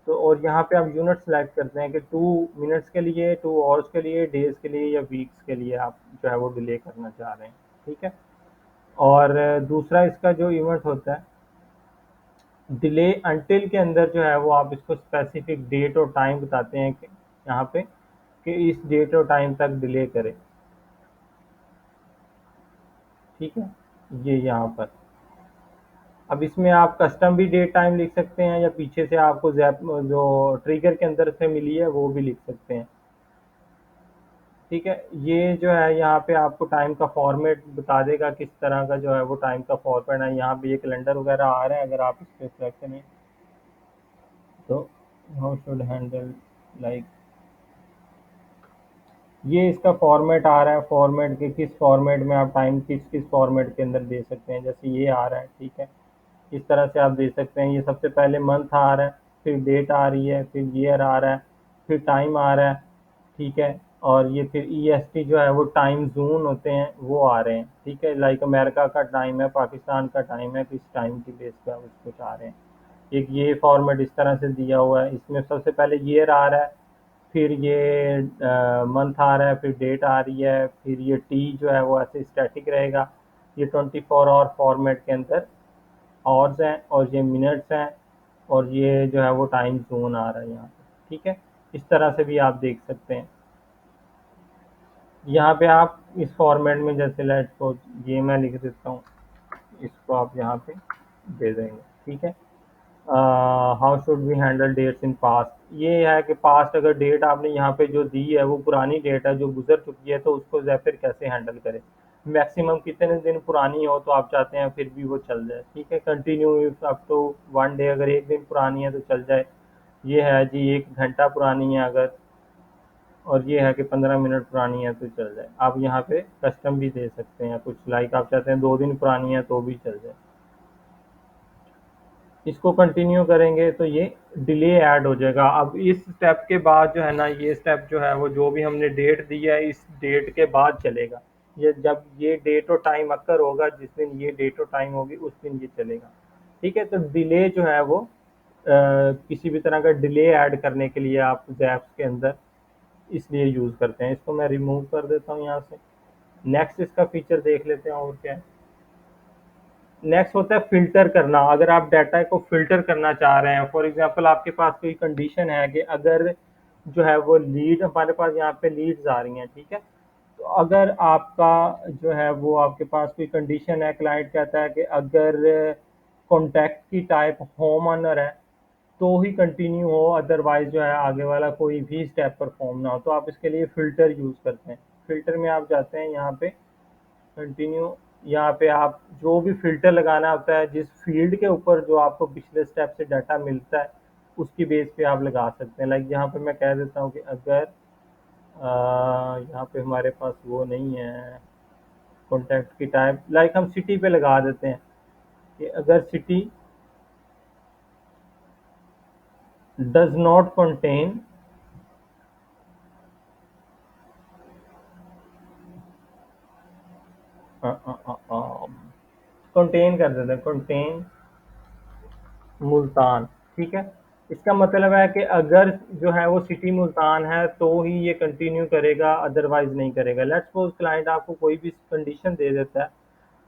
तो और यहाँ पे आप यूनिट सेलेक्ट करते हैं कि 2 मिनट्स के लिए, 2 आवर्स के लिए, डेज के लिए, या वीक्स के लिए आप जो है वो डिले करना चाह रहे हैं। ठीक है। और दूसरा इसका जो यूनिट होता है डिले अनटिल के अंदर जो है वो आप इसको स्पेसिफिक डेट और टाइम बताते हैं कि यहाँ पे कि इस डेट और टाइम तक डिले करें। ठीक है, ये यहाँ पर। अब इसमें आप कस्टम भी डेट टाइम लिख सकते हैं, या पीछे से आपको जैप जो ट्रिगर के अंदर से मिली है वो भी लिख सकते हैं। ठीक है, ये जो है यहाँ पे आपको टाइम का फॉर्मेट बता देगा किस तरह का जो है वो टाइम का फॉर्मेट है। यहाँ पे ये कैलेंडर वगैरह आ रहा है, अगर आप इस पे सेलेक्ट करें तो हाउ शुड हैंडल, लाइक ये इसका फॉर्मेट आ रहा है, फॉर्मेट के किस फॉर्मेट में आप टाइम किस किस फॉर्मेट के अंदर दे सकते हैं। जैसे ये आ रहा है, ठीक है, इस तरह से आप दे सकते हैं। ये सबसे पहले मंथ आ रहा है, फिर डेट आ रही है, फिर ईयर आ रहा है, फिर टाइम आ रहा है। ठीक है, और ये फिर ईएसटी जो है वो टाइम जोन होते हैं वो आ रहे हैं। ठीक है, लाइक अमेरिका का टाइम है, पाकिस्तान का टाइम है, किस टाइम की बेस पे आप उसको चाह रहे हैं। एक ये फॉर्मेट इस तरह से दिया हुआ है। इसमें सबसे पहले ईयर आ रहा है, फिर ये मंथ आ रहा है, फिर डेट आ रही है, फिर ये टी जो है वो ऐसे स्टैटिक रहेगा। ये 24 आवर फॉर्मेट के अंदर आवर्स हैं, और ये मिनट्स हैं, और ये जो है वो टाइम जोन आ रहा है यहाँ पे। ठीक है, इस तरह से भी आप देख सकते हैं। यहाँ पे आप इस फॉर्मेट में जैसे लेट को ये मैं लिख देता हूँ, इसको आप यहाँ पे दे देंगे। ठीक है, how should we handle dates in past, ये है कि पास्ट अगर डेट आपने यहाँ पे जो दी है वो पुरानी डेट है जो गुजर चुकी है, तो उसको फिर कैसे हैंडल करें। मैक्सिमम कितने दिन पुरानी हो तो आप चाहते हैं फिर भी वो चल जाए। ठीक है, कंटिन्यू अप टू 1 डे, अगर एक दिन पुरानी है तो चल जाए। ये है जी 1 घंटा पुरानी है अगर, और ये है कि 15 मिनट पुरानी है तो चल जाए। आप यहाँ पे कस्टम भी दे सकते हैं कुछ, लाइक आप चाहते हैं 2 दिन पुरानी है तो भी चल जाए। इसको कंटिन्यू करेंगे तो ये डिले ऐड हो जाएगा। अब इस स्टेप के बाद जो है ना, ये स्टेप जो है वो जो भी हमने डेट दी है इस डेट के बाद चलेगा। ये जब ये डेट और टाइम अक्कर होगा, जिस दिन ये डेट और टाइम होगी उस दिन ये चलेगा। ठीक है, तो डिले जो है वो किसी भी तरह का डिले ऐड करने के लिए आप जैप्स के अंदर इसलिए यूज़ करते हैं। इसको मैं रिमूव कर देता हूँ यहाँ से। नेक्स्ट इसका फीचर देख लेते हैं और क्या है। नेक्स्ट होता है फ़िल्टर करना। अगर आप डाटा को फ़िल्टर करना चाह रहे हैं, फॉर एग्ज़ाम्पल आपके पास कोई कंडीशन है कि अगर जो है वो लीड हमारे पास यहाँ पे लीड्स आ रही हैं। ठीक है, तो अगर आपका जो है वो आपके पास कोई कंडीशन है, क्लाइंट कहता है कि अगर कॉन्टैक्ट की टाइप होम ऑनर है तो ही कंटिन्यू हो, अदरवाइज जो है आगे वाला कोई भी स्टेप परफॉर्म ना हो, तो आप इसके लिए फ़िल्टर यूज़ करते हैं। फ़िल्टर में आप जाते हैं यहाँ पे कंटिन्यू, यहाँ पे आप जो भी फ़िल्टर लगाना होता है, जिस फ़ील्ड के ऊपर जो आपको पिछले स्टेप से डाटा मिलता है उसकी बेस पे आप लगा सकते हैं। लाइक यहाँ पे मैं कह देता हूँ कि अगर यहाँ पे हमारे पास वो नहीं है कॉन्टैक्ट की टाइप, लाइक हम सिटी पे लगा देते हैं कि अगर city does not contain, contain कर देते हैं, कंटेन मुल्तान। ठीक है, इसका मतलब है कि अगर जो है वो सिटी मुल्तान है तो ही ये कंटिन्यू करेगा, अदरवाइज नहीं करेगा। लेट्स सपोज क्लाइंट आपको कोई भी कंडीशन दे देता है,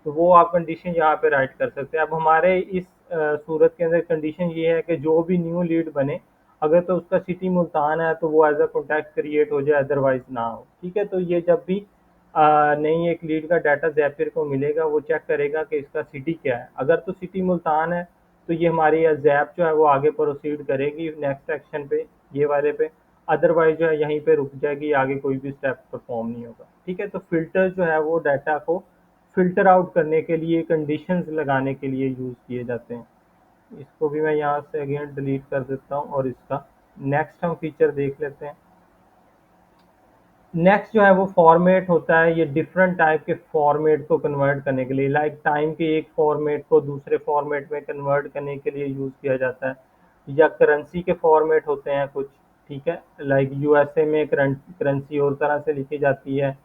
तो वो आप कंडीशन यहाँ पे राइट कर सकते हैं। अब हमारे इस सूरत के अंदर कंडीशन ये है कि जो भी न्यू लीड बने, अगर तो उसका सिटी मुल्तान है तो वो एज अ कॉन्टैक्ट क्रिएट हो जाए, अदरवाइज ना हो। ठीक है, तो ये जब भी नई एक लीड का डाटा जैपियर को मिलेगा, वो चेक करेगा कि इसका सिटी क्या है। अगर तो सिटी मुल्तान है तो ये हमारी जैप जो है वो आगे प्रोसीड करेगी नेक्स्ट एक्शन पे, ये वाले पे। अदरवाइज जो है यहीं पे रुक जाएगी, आगे कोई भी स्टेप परफॉर्म नहीं होगा। ठीक है, तो फिल्टर जो है वो डाटा को फिल्टर आउट करने के लिए, कंडीशंस लगाने के लिए यूज़ किए जाते हैं। इसको भी मैं यहाँ से अगेन डिलीट कर देता हूँ और इसका नेक्स्ट हम फीचर देख लेते हैं। नेक्स्ट जो है वो फॉर्मेट होता है, ये डिफरेंट टाइप के फॉर्मेट को कन्वर्ट करने के लिए, लाइक टाइम के एक फॉर्मेट को दूसरे फॉर्मेट में कन्वर्ट करने के लिए यूज़ किया जाता है। या करेंसी के फॉर्मेट होते हैं कुछ। ठीक है, लाइक यूएसए में करेंसी और तरह से लिखी जाती है,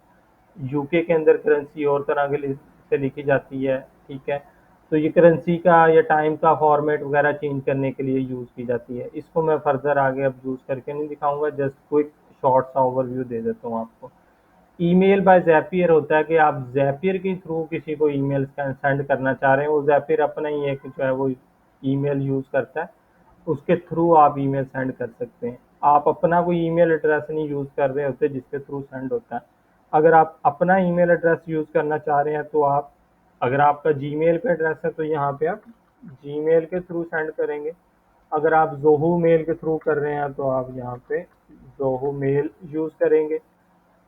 यूके के अंदर करेंसी और तरह के से लिखी जाती है। ठीक है, तो ये करेंसी का या टाइम का फॉर्मेट वगैरह चेंज करने के लिए यूज़ की जाती है। इसको मैं फर्दर आगे अब यूज़ करके नहीं दिखाऊंगा, जस्ट क्विक शॉर्ट सा ओवरव्यू दे देता हूँ आपको। ईमेल बाय ज़ैपियर होता है कि आप ज़ैपियर के थ्रू किसी को ईमेल सेंड करना चाह रहे हैं। वो ज़ैपियर अपना ही एक जो है वो ईमेल यूज़ करता है, उसके थ्रू आप ईमेल सेंड कर सकते हैं। आप अपना कोई ईमेल एड्रेस नहीं यूज़ कर रहे होते जिसके थ्रू सेंड होता है। अगर आप अपना ईमेल एड्रेस यूज़ करना चाह रहे हैं तो आप, अगर आपका जीमेल पे एड्रेस है तो यहाँ पे आप जीमेल के थ्रू सेंड करेंगे। अगर आप ज़ोहू मेल के थ्रू कर रहे हैं तो आप यहाँ पे ज़ोहू मेल यूज़ करेंगे।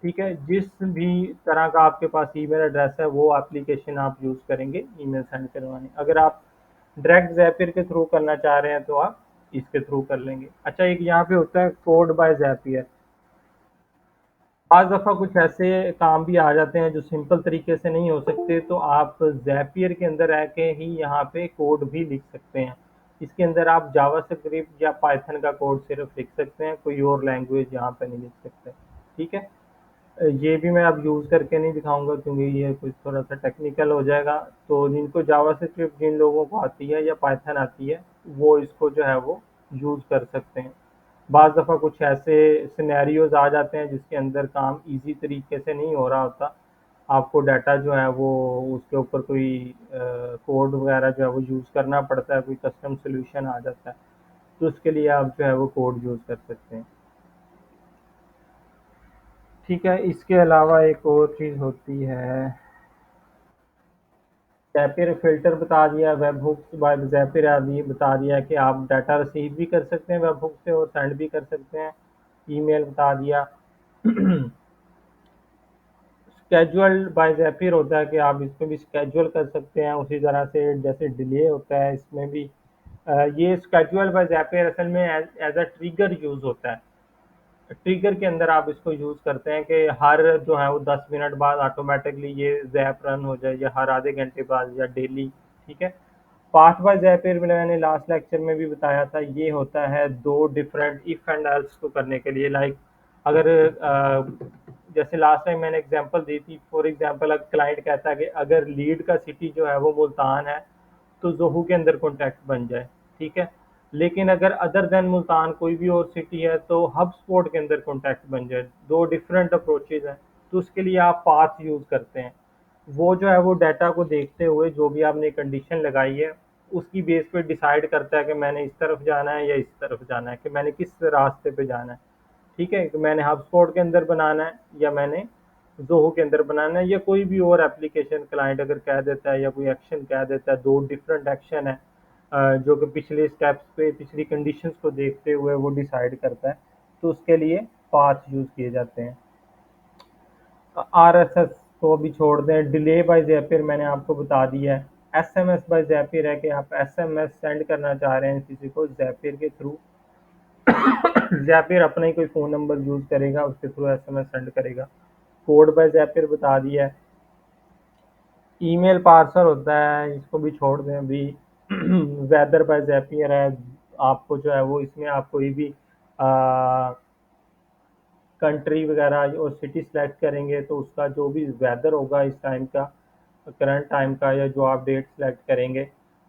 ठीक है, जिस भी तरह का आपके पास ईमेल एड्रेस है वो एप्लीकेशन आप यूज़ करेंगे ईमेल सेंड करवाने। अगर आप डायरेक्ट ज़ैपियर के थ्रू करना चाह रहे हैं तो आप इसके थ्रू कर लेंगे। अच्छा, एक यहाँ पे होता है कोड बाय ज़ैपियर। आज दफ़ा कुछ ऐसे काम भी आ जाते हैं जो सिंपल तरीके से नहीं हो सकते, तो आप ज़ैपियर के अंदर रह के ही यहाँ पे कोड भी लिख सकते हैं। इसके अंदर आप जावा स्क्रिप्ट या पाइथन का कोड सिर्फ लिख सकते हैं, कोई और लैंग्वेज यहाँ पे नहीं लिख सकते। ठीक है, ये भी मैं अब यूज़ करके नहीं दिखाऊंगा क्योंकि ये कुछ थोड़ा सा टेक्निकल हो जाएगा। तो जिनको जावा स्क्रिप्ट जिन लोगों को आती है या पाइथन आती है, वो इसको जो है वो यूज़ कर सकते हैं। बाज़ दफ़ा कुछ ऐसे सिनेरियोज आ जाते हैं जिसके अंदर काम इजी तरीके से नहीं हो रहा होता, आपको डाटा जो है वो उसके ऊपर कोई कोड वगैरह जो है वो यूज़ करना पड़ता है, कोई कस्टम सोल्यूशन आ जाता है, तो उसके लिए आप जो है वो कोड यूज़ कर सकते हैं। ठीक है, इसके अलावा एक और चीज़ होती है, ज़ैपियर फ़िल्टर बता दिया, वेब हुक्स बाय ज़ैपियर आदि बता दिया कि आप डाटा रिसीव भी कर सकते हैं वेब हुक से और सेंड भी कर सकते हैं। ईमेल बता दिया। स्केजुअल बाय ज़ैपियर होता है कि आप इसमें भी स्केजुअल कर सकते हैं, उसी तरह से जैसे डिले होता है इसमें भी। ये स्केजुअल बाय ज़ैपियर असल में एज अ ट्रिगर यूज़ होता है। ट्रिगर के अंदर आप इसको यूज़ करते हैं कि हर जो है वो 10 मिनट बाद ऑटोमेटिकली ये जैप रन हो जाए, या हर आधे घंटे बाद, या डेली। ठीक है, पाथ बाय जैपियर में मैंने लास्ट लेक्चर में भी बताया था, ये होता है दो डिफरेंट इफ एंड एल्स को करने के लिए। लाइक अगर जैसे लास्ट टाइम मैंने एग्जांपल दी थी, फॉर एग्जांपल अगर क्लाइंट कहता है कि अगर लीड का सिटी जो है वो मुल्तान है तो जोहू के अंदर कॉन्टैक्ट बन जाए। ठीक है, लेकिन अगर अदर देन मुल्तान कोई भी और सिटी है तो हब स्पॉट के अंदर कॉन्टैक्ट बन जाए। दो डिफरेंट अप्रोचेज हैं, तो उसके लिए आप पाथ यूज़ करते हैं। वो जो है वो डाटा को देखते हुए जो भी आपने कंडीशन लगाई है उसकी बेस पे डिसाइड करता है कि मैंने इस तरफ जाना है या इस तरफ जाना है, कि मैंने किस रास्ते पे जाना है। ठीक है, कि मैंने हब स्पॉट के अंदर बनाना है या मैंने जोहो के अंदर बनाना है, या कोई भी और एप्लीकेशन क्लाइंट अगर कह देता है या कोई एक्शन कह देता है, दो डिफरेंट एक्शन है जो कि पिछले स्टेप्स पे पिछली कंडीशंस को देखते हुए वो डिसाइड करता है, तो उसके लिए पाथ यूज़ किए जाते हैं। आरएसएस को भी छोड़ दें, डिले बाय ज़ैपियर मैंने आपको बता दिया है। एसएमएस बाय ज़ैपियर है कि आप एसएमएस सेंड करना चाह रहे हैं किसी को ज़ैपियर के थ्रू। ज़ैपियर अपना ही कोई फ़ोन नंबर यूज़ करेगा, उसके थ्रू एसएमएस सेंड करेगा। कोड बाय ज़ैपियर बता दिया है। ईमेल पार्सर होता है, इसको भी छोड़ दें अभी। वेदर बाय ज़ैपियर है, आपको जो है वो इसमें आप कोई भी कंट्री वगैरह और सिटी सेलेक्ट करेंगे तो उसका जो भी वेदर होगा इस टाइम का, करंट टाइम का, या जो आप डेट सेलेक्ट करेंगे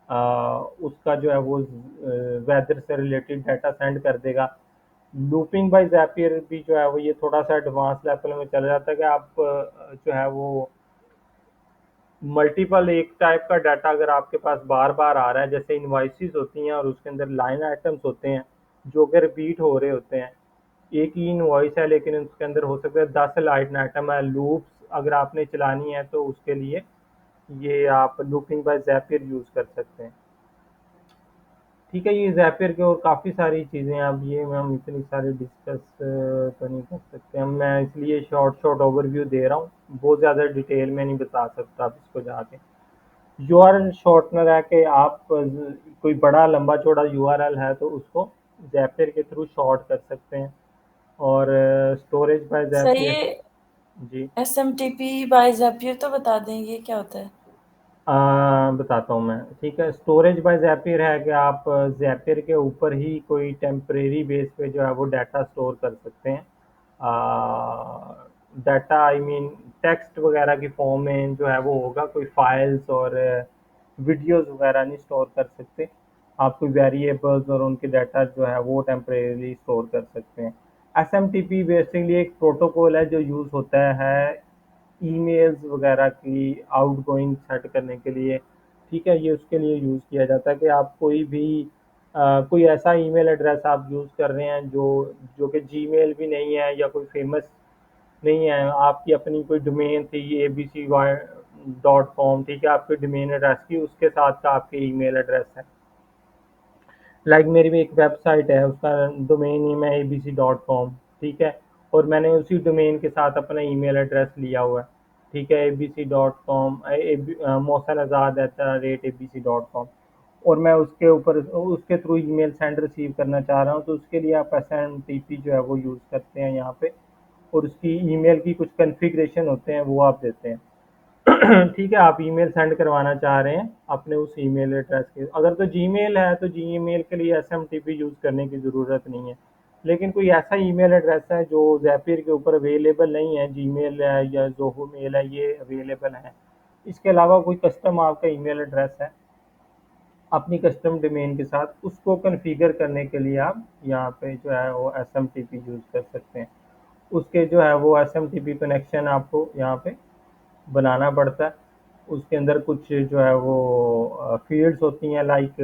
उसका जो है वो वेदर से रिलेटेड डाटा सेंड कर देगा। लूपिंग बाय ज़ैपियर भी जो है वो ये थोड़ा सा एडवांस लेवल में चला जाता है कि आप जो है वो मल्टीपल एक टाइप का डाटा अगर आपके पास बार बार आ रहा है, जैसे इनवाइसेस होती हैं और उसके अंदर लाइन आइटम्स होते हैं जो कि रिपीट हो रहे होते हैं। एक ही इनवॉइस है लेकिन उसके अंदर हो सकता है 10 लाइन आइटम है। लूप्स अगर आपने चलानी है तो उसके लिए ये आप लूपिंग बाय ज़ैपियर यूज़ कर सकते हैं। ठीक है, ये ज़ैपियर के और काफ़ी सारी चीज़ें हैं, अब ये हम इतनी सारी डिस्कस तो नहीं कर सकते हम, मैं इसलिए शॉर्ट शॉर्ट ओवरव्यू दे रहा हूँ, बहुत ज़्यादा डिटेल में नहीं बता सकता आप इसको जाके। यूआरएल शॉर्टनर है कि आप कोई बड़ा लंबा चौड़ा यूआरएल है तो उसको ज़ैपियर के थ्रू शॉर्ट कर सकते हैं। और स्टोरेज बाय सर ज़ैपियर। ये जी। SMTP बाय ज़ैपियर तो बता दें, ये क्या होता है? बताता हूँ मैं। ठीक है, स्टोरेज बाय ज़ैपियर है कि आप ज़ैपियर के ऊपर ही कोई टेम्परेरी बेस पे जो है वो डाटा स्टोर कर सकते हैं। डाटा आई मीन टेक्स्ट वगैरह की फॉर्म में जो है वो होगा, कोई फाइल्स और वीडियोस वगैरह नहीं स्टोर कर सकते। आप कोई वेरिएबल्स और उनके डाटा जो है वो टेम्परेरी स्टोर कर सकते हैं। एसएमटीपी बेसिकली एक प्रोटोकॉल है जो यूज़ होता है ईमेल्स वगैरह की आउटगोइंग सेट करने के लिए। ठीक है, ये उसके लिए यूज़ किया जाता है कि आप कोई भी कोई ऐसा ईमेल एड्रेस आप यूज़ कर रहे हैं जो जो कि जीमेल भी नहीं है या कोई फेमस नहीं है, आपकी अपनी कोई डोमेन थी abcy.com, ठीक है, आपके डोमेन एड्रेस की उसके साथ का आपके ईमेल एड्रेस है। लाइक मेरी भी एक वेबसाइट है, उसका डोमेन नेम है abc.com। ठीक है, और मैंने उसी डोमेन के साथ अपना ईमेल एड्रेस लिया हुआ है। ठीक है, abc.com, मोहसन आज़ाद @abc.com, और मैं उसके ऊपर उसके थ्रू ईमेल सेंड रिसीव करना चाह रहा हूँ, तो उसके लिए आप एसएमटीपी जो है वो यूज़ करते हैं यहाँ पे, और उसकी ईमेल की कुछ कॉन्फ़िगरेशन होते हैं वो आप देते हैं। ठीक है, आप ईमेल सेंड करवाना चाह रहे हैं अपने उस ईमेल एड्रेस के, अगर तो जीमेल है तो जीमेल के लिए एसएमटीपी यूज़ करने की ज़रूरत नहीं है। लेकिन कोई ऐसा ईमेल एड्रेस है जो ज़ैपियर के ऊपर अवेलेबल नहीं है, जीमेल है या ज़ोहो मेल है ये अवेलेबल है, इसके अलावा कोई कस्टम आपका ईमेल एड्रेस है अपनी कस्टम डोमेन के साथ, उसको कॉन्फ़िगर करने के लिए आप यहाँ पे जो है वो एसएमटीपी यूज़ कर सकते हैं। उसके जो है वो एसएमटीपी कनेक्शन आपको यहाँ पे बनाना पड़ता है। उसके अंदर कुछ जो है वो फील्ड्स होती हैं, लाइक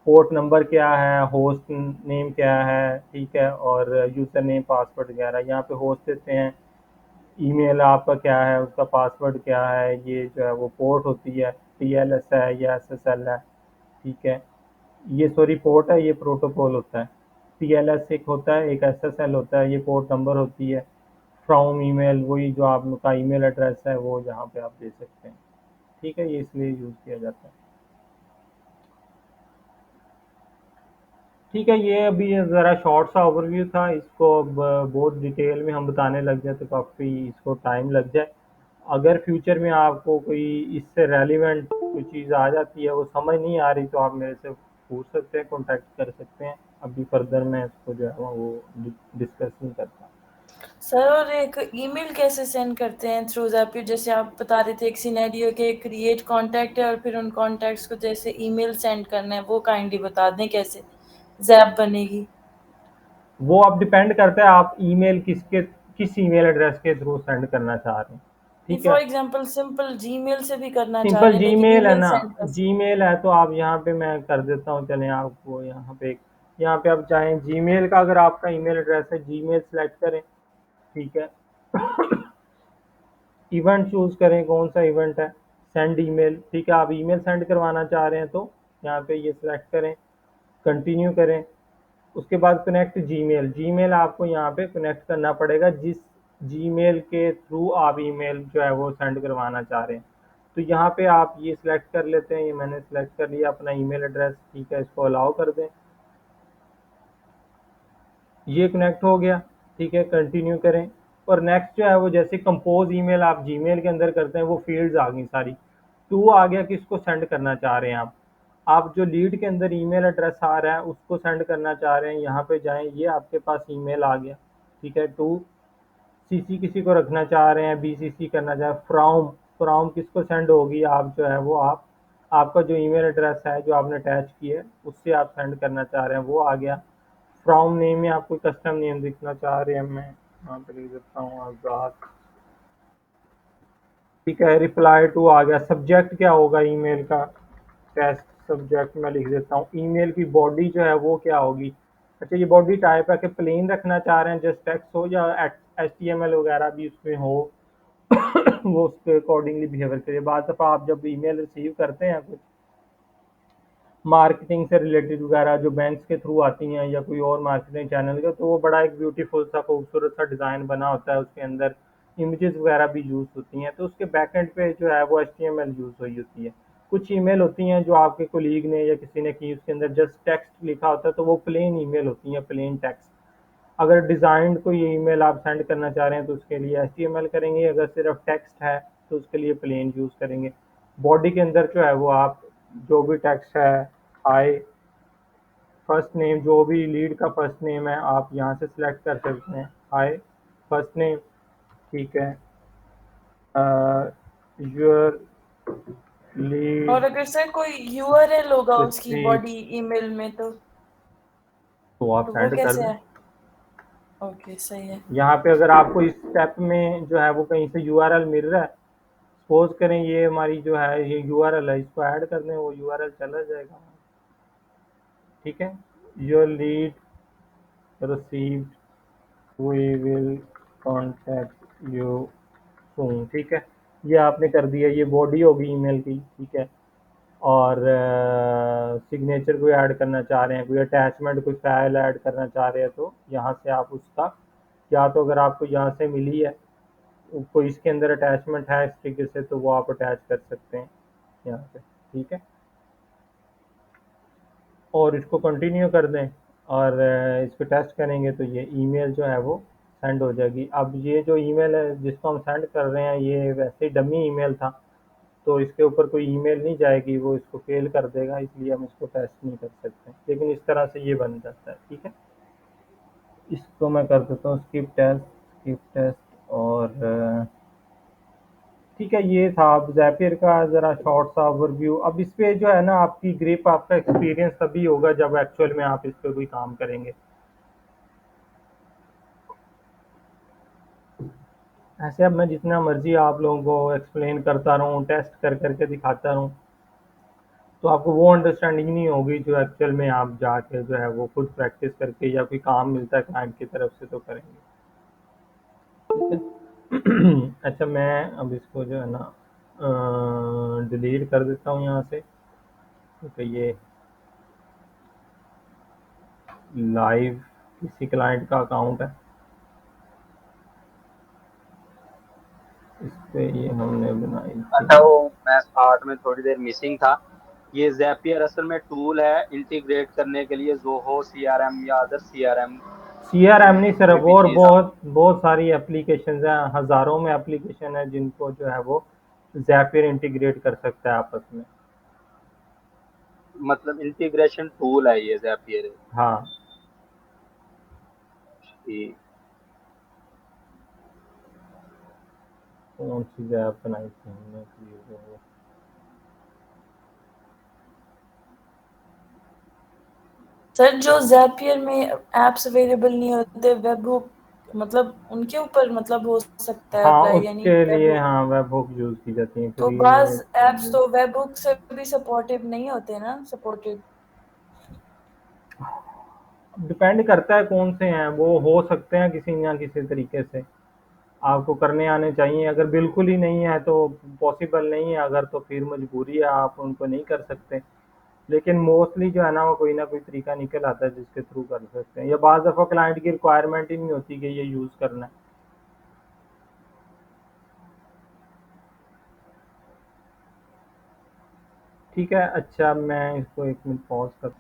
पोर्ट नंबर क्या है, होस्ट नेम क्या है, ठीक है, और यूज़र नेम पासवर्ड वगैरह यहाँ पे होस्ट देते हैं। ईमेल आपका क्या है, उसका पासवर्ड क्या है, ये जो है वो पोर्ट होती है, टीएलएस है या एसएसएल है। ठीक है, ये सॉरी पोर्ट है, ये प्रोटोकॉल होता है। टीएलएस एक होता है, एक एसएसएल होता है, ये पोर्ट नंबर होती है। फ्रॉम ईमेल वही जो आपका ईमेल एड्रेस है वो जहाँ पे आप दे सकते हैं। ठीक है, ये इसलिए यूज़ किया जाता है। ठीक है, ये अभी ज़रा शॉर्ट सा ओवरव्यू था, इसको अब बहुत डिटेल में हम बताने लग जाए तो काफ़ी इसको टाइम लग जाए। अगर फ्यूचर में आपको कोई इससे रेलिवेंट कोई चीज़ आ जाती है, वो समझ नहीं आ रही, तो आप मेरे से पूछ सकते हैं, कॉन्टैक्ट कर सकते हैं। अभी फर्दर मैं इसको जो है वो डिस्कस नहीं करता। सर और एक ईमेल कैसे सेंड करते हैं थ्रू ज़ैपियर? जैसे आप बता रहे थे एक सिनेरियो के क्रिएट कॉन्टैक्ट है और फिर उन कॉन्टैक्ट्स को जैसे ईमेल सेंड करना है, वो काइंडली बता दें कैसे ज़ैप बनेगी। वो अब डिपेंड करता है आप ईमेल किस ईमेल एड्रेस के थ्रू सेंड करना चाह रहे हैं। नहीं, ठीक है, फॉर एग्जांपल सिंपल जीमेल से भी करना चाह सिंपल रहे हैं लेकिन जीमेल है ईमेल ना। सेंड कर सकते जीमेल है तो आप यहाँ पे मैं कर देता हूँ, चलें आपको यहाँ पे आप चाहें जीमेल का, अगर आपका ईमेल एड्रेस है जीमेल सेलेक्ट करें। ठीक है, इवेंट चूज करें कौन सा इवेंट है, सेंड ईमेल। ठीक है, आप ईमेल सेंड करवाना चाह रहे हैं तो यहाँ पे ये सिलेक्ट करें, कंटिन्यू करें। उसके बाद कनेक्ट जीमेल, जीमेल आपको यहाँ पे कनेक्ट करना पड़ेगा जिस जीमेल के थ्रू आप ईमेल जो है वो सेंड करवाना चाह रहे हैं। तो यहाँ पे आप ये सिलेक्ट कर लेते हैं, ये मैंने सिलेक्ट कर लिया अपना ईमेल एड्रेस। ठीक है, इसको अलाउ कर दें, ये कनेक्ट हो गया। ठीक है, कंटिन्यू करें। और नेक्स्ट जो है वो जैसे कंपोज ईमेल आप जीमेल के अंदर करते हैं, वो फील्ड्स आ गई सारी। टू आ गया, किसको सेंड करना चाह रहे हैं आप जो लीड के अंदर ईमेल एड्रेस आ रहा है उसको सेंड करना चाह रहे हैं, यहाँ पे जाएं, ये आपके पास ईमेल आ गया। ठीक है, टू सीसी किसी को रखना चाह रहे हैं, बीसीसी करना चाह फ्रॉम, फ्रॉम किसको सेंड होगी, आप जो है वो आप आपका जो ईमेल एड्रेस है जो आपने अटैच किया है उससे आप सेंड करना चाह रहे हैं वो आ गया। फ्रॉम नेम में आप कोई कस्टम नेम लिखना चाह रहे हैं, मैं यहाँ पे लिख देता हूँ आजाद। ठीक है, रिप्लाई टू आ गया। सब्जेक्ट क्या होगा ईमेल का, टेस्ट सब्जेक्ट मैं लिख देता हूँ। ईमेल की बॉडी जो है वो क्या होगी, अच्छा ये बॉडी टाइप है कि प्लेन रखना चाह रहे हैं जस्ट टेक्स्ट हो, या HTML वगैरह भी उसमें हो वो उसके अकॉर्डिंगली बिहेवियर करिए। बाद दफ़ा आप जब ईमेल रिसीव करते हैं कुछ मार्केटिंग से रिलेटेड वगैरह जो बैंक्स के थ्रू आती हैं या कोई और मार्केटिंग चैनल का, तो वो बड़ा एक ब्यूटीफुल सा खूबसूरत सा डिज़ाइन बना होता है, उसके अंदर इमेजेस वगैरह भी यूज़ होती हैं, तो उसके बैकएंड पे जो है वो HTML यूज़ हुई होती है। कुछ ईमेल होती हैं जो आपके कोलीग ने या किसी ने की, उसके अंदर जस्ट टेक्स्ट लिखा होता है, तो वो प्लेन ईमेल होती हैं, प्लेन टेक्स्ट। अगर डिज़ाइंड कोई ईमेल आप सेंड करना चाह रहे हैं तो उसके लिए HTML करेंगे, अगर सिर्फ टेक्स्ट है तो उसके लिए प्लेन यूज़ करेंगे। बॉडी के अंदर जो है वो आप जो भी टेक्स्ट है, हाय, फर्स्ट नेम, जो भी लीड का फर्स्ट नेम है आप यहाँ से सिलेक्ट कर सकते हैं, हाय फर्स्ट नेम, ठीक है, योर लीड और अगर सर कोई यूआरएल होगा उसकी रिसीव, बॉडी ईमेल में तो आप तो वो सेंड कर कैसे दें। है? ओके, सही है। यहाँ पे अगर आपको इस स्टेप में जो है वो कहीं से यूआरएल मिल रहा है, सपोज करें ये हमारी जो है ये यूआरएल है, इसको ऐड कर दें, वो यूआरएल चला जाएगा। ठीक है, your lead received, we will contact you soon. ठीक है, ये आपने कर दिया, ये बॉडी होगी ईमेल की। ठीक है, और सिग्नेचर कोई ऐड करना चाह रहे हैं, कोई अटैचमेंट कोई फाइल ऐड करना चाह रहे हैं, तो यहाँ से आप उसका, या तो अगर आपको यहाँ से मिली है कोई इसके अंदर अटैचमेंट है इस तरीके से, तो वो आप अटैच कर सकते हैं यहाँ पे। ठीक है, और इसको कंटिन्यू कर दें और इसको टेस्ट करेंगे तो ये ईमेल जो है वो सेंड हो जाएगी। अब ये जो ईमेल है जिसको हम सेंड कर रहे हैं ये वैसे ही डमी ईमेल था, तो इसके ऊपर कोई ईमेल नहीं जाएगी, वो इसको फेल कर देगा, इसलिए हम इसको टेस्ट नहीं कर सकते, लेकिन इस तरह से ये बन जाता है। ठीक है, इसको मैं कर देता हूँ स्किप टेस्ट, स्किप टेस्ट, और ठीक है, ये था अब ज़ैपियर का ज़रा शॉर्ट सा ओवरव्यू। अब इस पे जो है ना आपकी ग्रिप, आपका एक्सपीरियंस तभी होगा जब एक्चुअल में आप इस पे कोई काम करेंगे। ऐसे अब मैं जितना मर्जी आप लोगों को एक्सप्लेन करता रहूँ, टेस्ट कर करके दिखाता रहूँ, तो आपको वो अंडरस्टैंडिंग नहीं होगी जो एक्चुअल में आप जाके जो है वो खुद प्रैक्टिस करके या कोई काम मिलता है क्लाइंट की तरफ से तो करेंगे। ठीक है अच्छा, मैं अब इसको जो है ना डिलीट कर देता हूँ यहाँ से, क्योंकि ये लाइव किसी क्लाइंट का अकाउंट है, इस पे ये हमने बनाई अच्छा, थी। वो मैं स्टार्ट में थोड़ी देर मिसिंग था। ये ज़ैपियर असल में टूल है इंटीग्रेट करने के लिए ज़ोहो सीआरएम या अदर सीआरएम CRM नहीं सिर्फ, कोई भी और चीज आप। बहुत बहुत सारी एप्लीकेशन हैं, हज़ारों में एप्लीकेशन है जिनको जो है वो ज़ैपियर इंटीग्रेट कर सकता है आपस में। मतलब इंटीग्रेशन टूल है ये ज़ैपियर हाँ, की। कौन सी ऐप बनाई थी हमने कि ये जो है, सर जो ज़ैपियर में एप्स अवेलेबल नहीं होते, वेब हुक मतलब उनके ऊपर मतलब हो सकता है हाँ अप्लाई, यानी उसके वेब लिए हुक। हाँ वेब हुक यूज़ की जाती है तो फ्री बाज के एप्स लिए। तो वेब हुक से भी सपोर्टिव नहीं होते ना, सपोर्टेड। डिपेंड करता है कौन से हैं, वो हो सकते हैं किसी ना किसी तरीके से, आपको करने आने चाहिए। अगर बिल्कुल ही नहीं है तो पॉसिबल नहीं है, अगर तो फिर मजबूरी है, आप उनको नहीं कर सकते। लेकिन मोस्टली जो है ना वो कोई ना कोई तरीका निकल आता है जिसके थ्रू कर सकते हैं, या बाज़ दफ़ा क्लाइंट की रिक्वायरमेंट ही नहीं होती कि ये यूज़ करना है। ठीक है, अच्छा मैं इसको एक मिनट पॉज कर,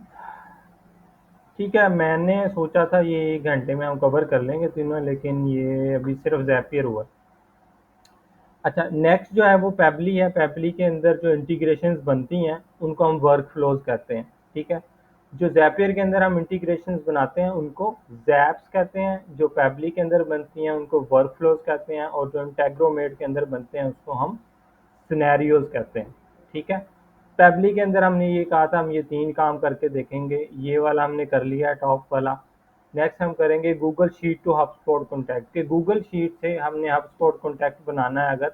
ठीक है, मैंने सोचा था ये 1 घंटे में हम कवर कर लेंगे तीनों, लेकिन ये अभी सिर्फ ज़ैपियर हुआ। अच्छा, नेक्स्ट जो है वो पेबली है। पेबली के अंदर जो इंटीग्रेशंस बनती हैं उनको हम वर्क फ्लोज कहते हैं। ठीक है, जो ज़ैपियर के अंदर हम इंटीग्रेशंस बनाते हैं उनको ज़ैप्स कहते हैं, जो पेबली के अंदर बनती हैं उनको वर्क फ्लोज कहते हैं, और जो इंटेग्रोमेट के अंदर बनते हैं उसको हम सिनेरियोज कहते हैं। ठीक है, पैबली के अंदर हमने ये कहा था हम ये 3 काम करके देखेंगे, ये वाला हमने कर लिया टॉप वाला। नेक्स्ट हम करेंगे Google sheet to HubSpot contact, कि गूगल शीट से हमने हबस्पॉट कॉन्टैक्ट बनाना है अगर,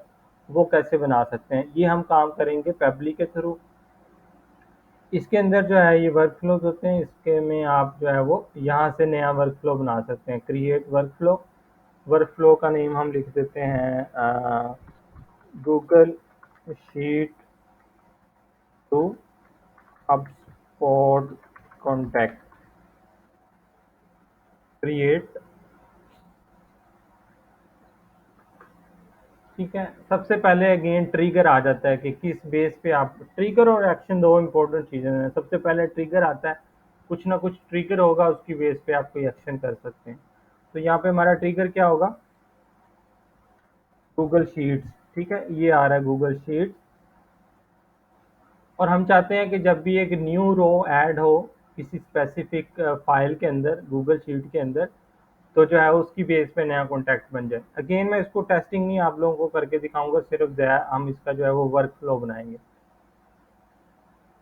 वो कैसे बना सकते हैं, ये हम काम करेंगे पैबली के थ्रू। इसके अंदर जो है ये वर्क फ्लोज होते हैं, इसके में आप जो है वो यहाँ से नया वर्क फ्लो बना सकते हैं, create work flow. Work flow का नेम हम लिख देते हैं Google sheet to HubSpot contact, create. ठीक है, सबसे पहले अगेन ट्रिगर आ जाता है कि किस बेस पे आप, ट्रिगर और एक्शन दो इंपॉर्टेंट चीज़ें हैं। सबसे पहले ट्रिगर आता है, कुछ ना कुछ ट्रिगर होगा, उसकी बेस पे आप कोई एक्शन कर सकते हैं। तो यहाँ पे हमारा ट्रिगर क्या होगा, गूगल शीट्स। ठीक है, ये आ रहा है गूगल शीट्स, और हम चाहते हैं कि जब भी एक न्यू रो ऐड हो किसी स्पेसिफिक फाइल के अंदर, गूगल शीट के अंदर, तो जो है उसकी बेस पे नया कॉन्टैक्ट बन जाए। अगेन मैं इसको टेस्टिंग नहीं आप लोगों को करके दिखाऊंगा, सिर्फ हम इसका जो है वो वर्क फ्लो बनाएंगे।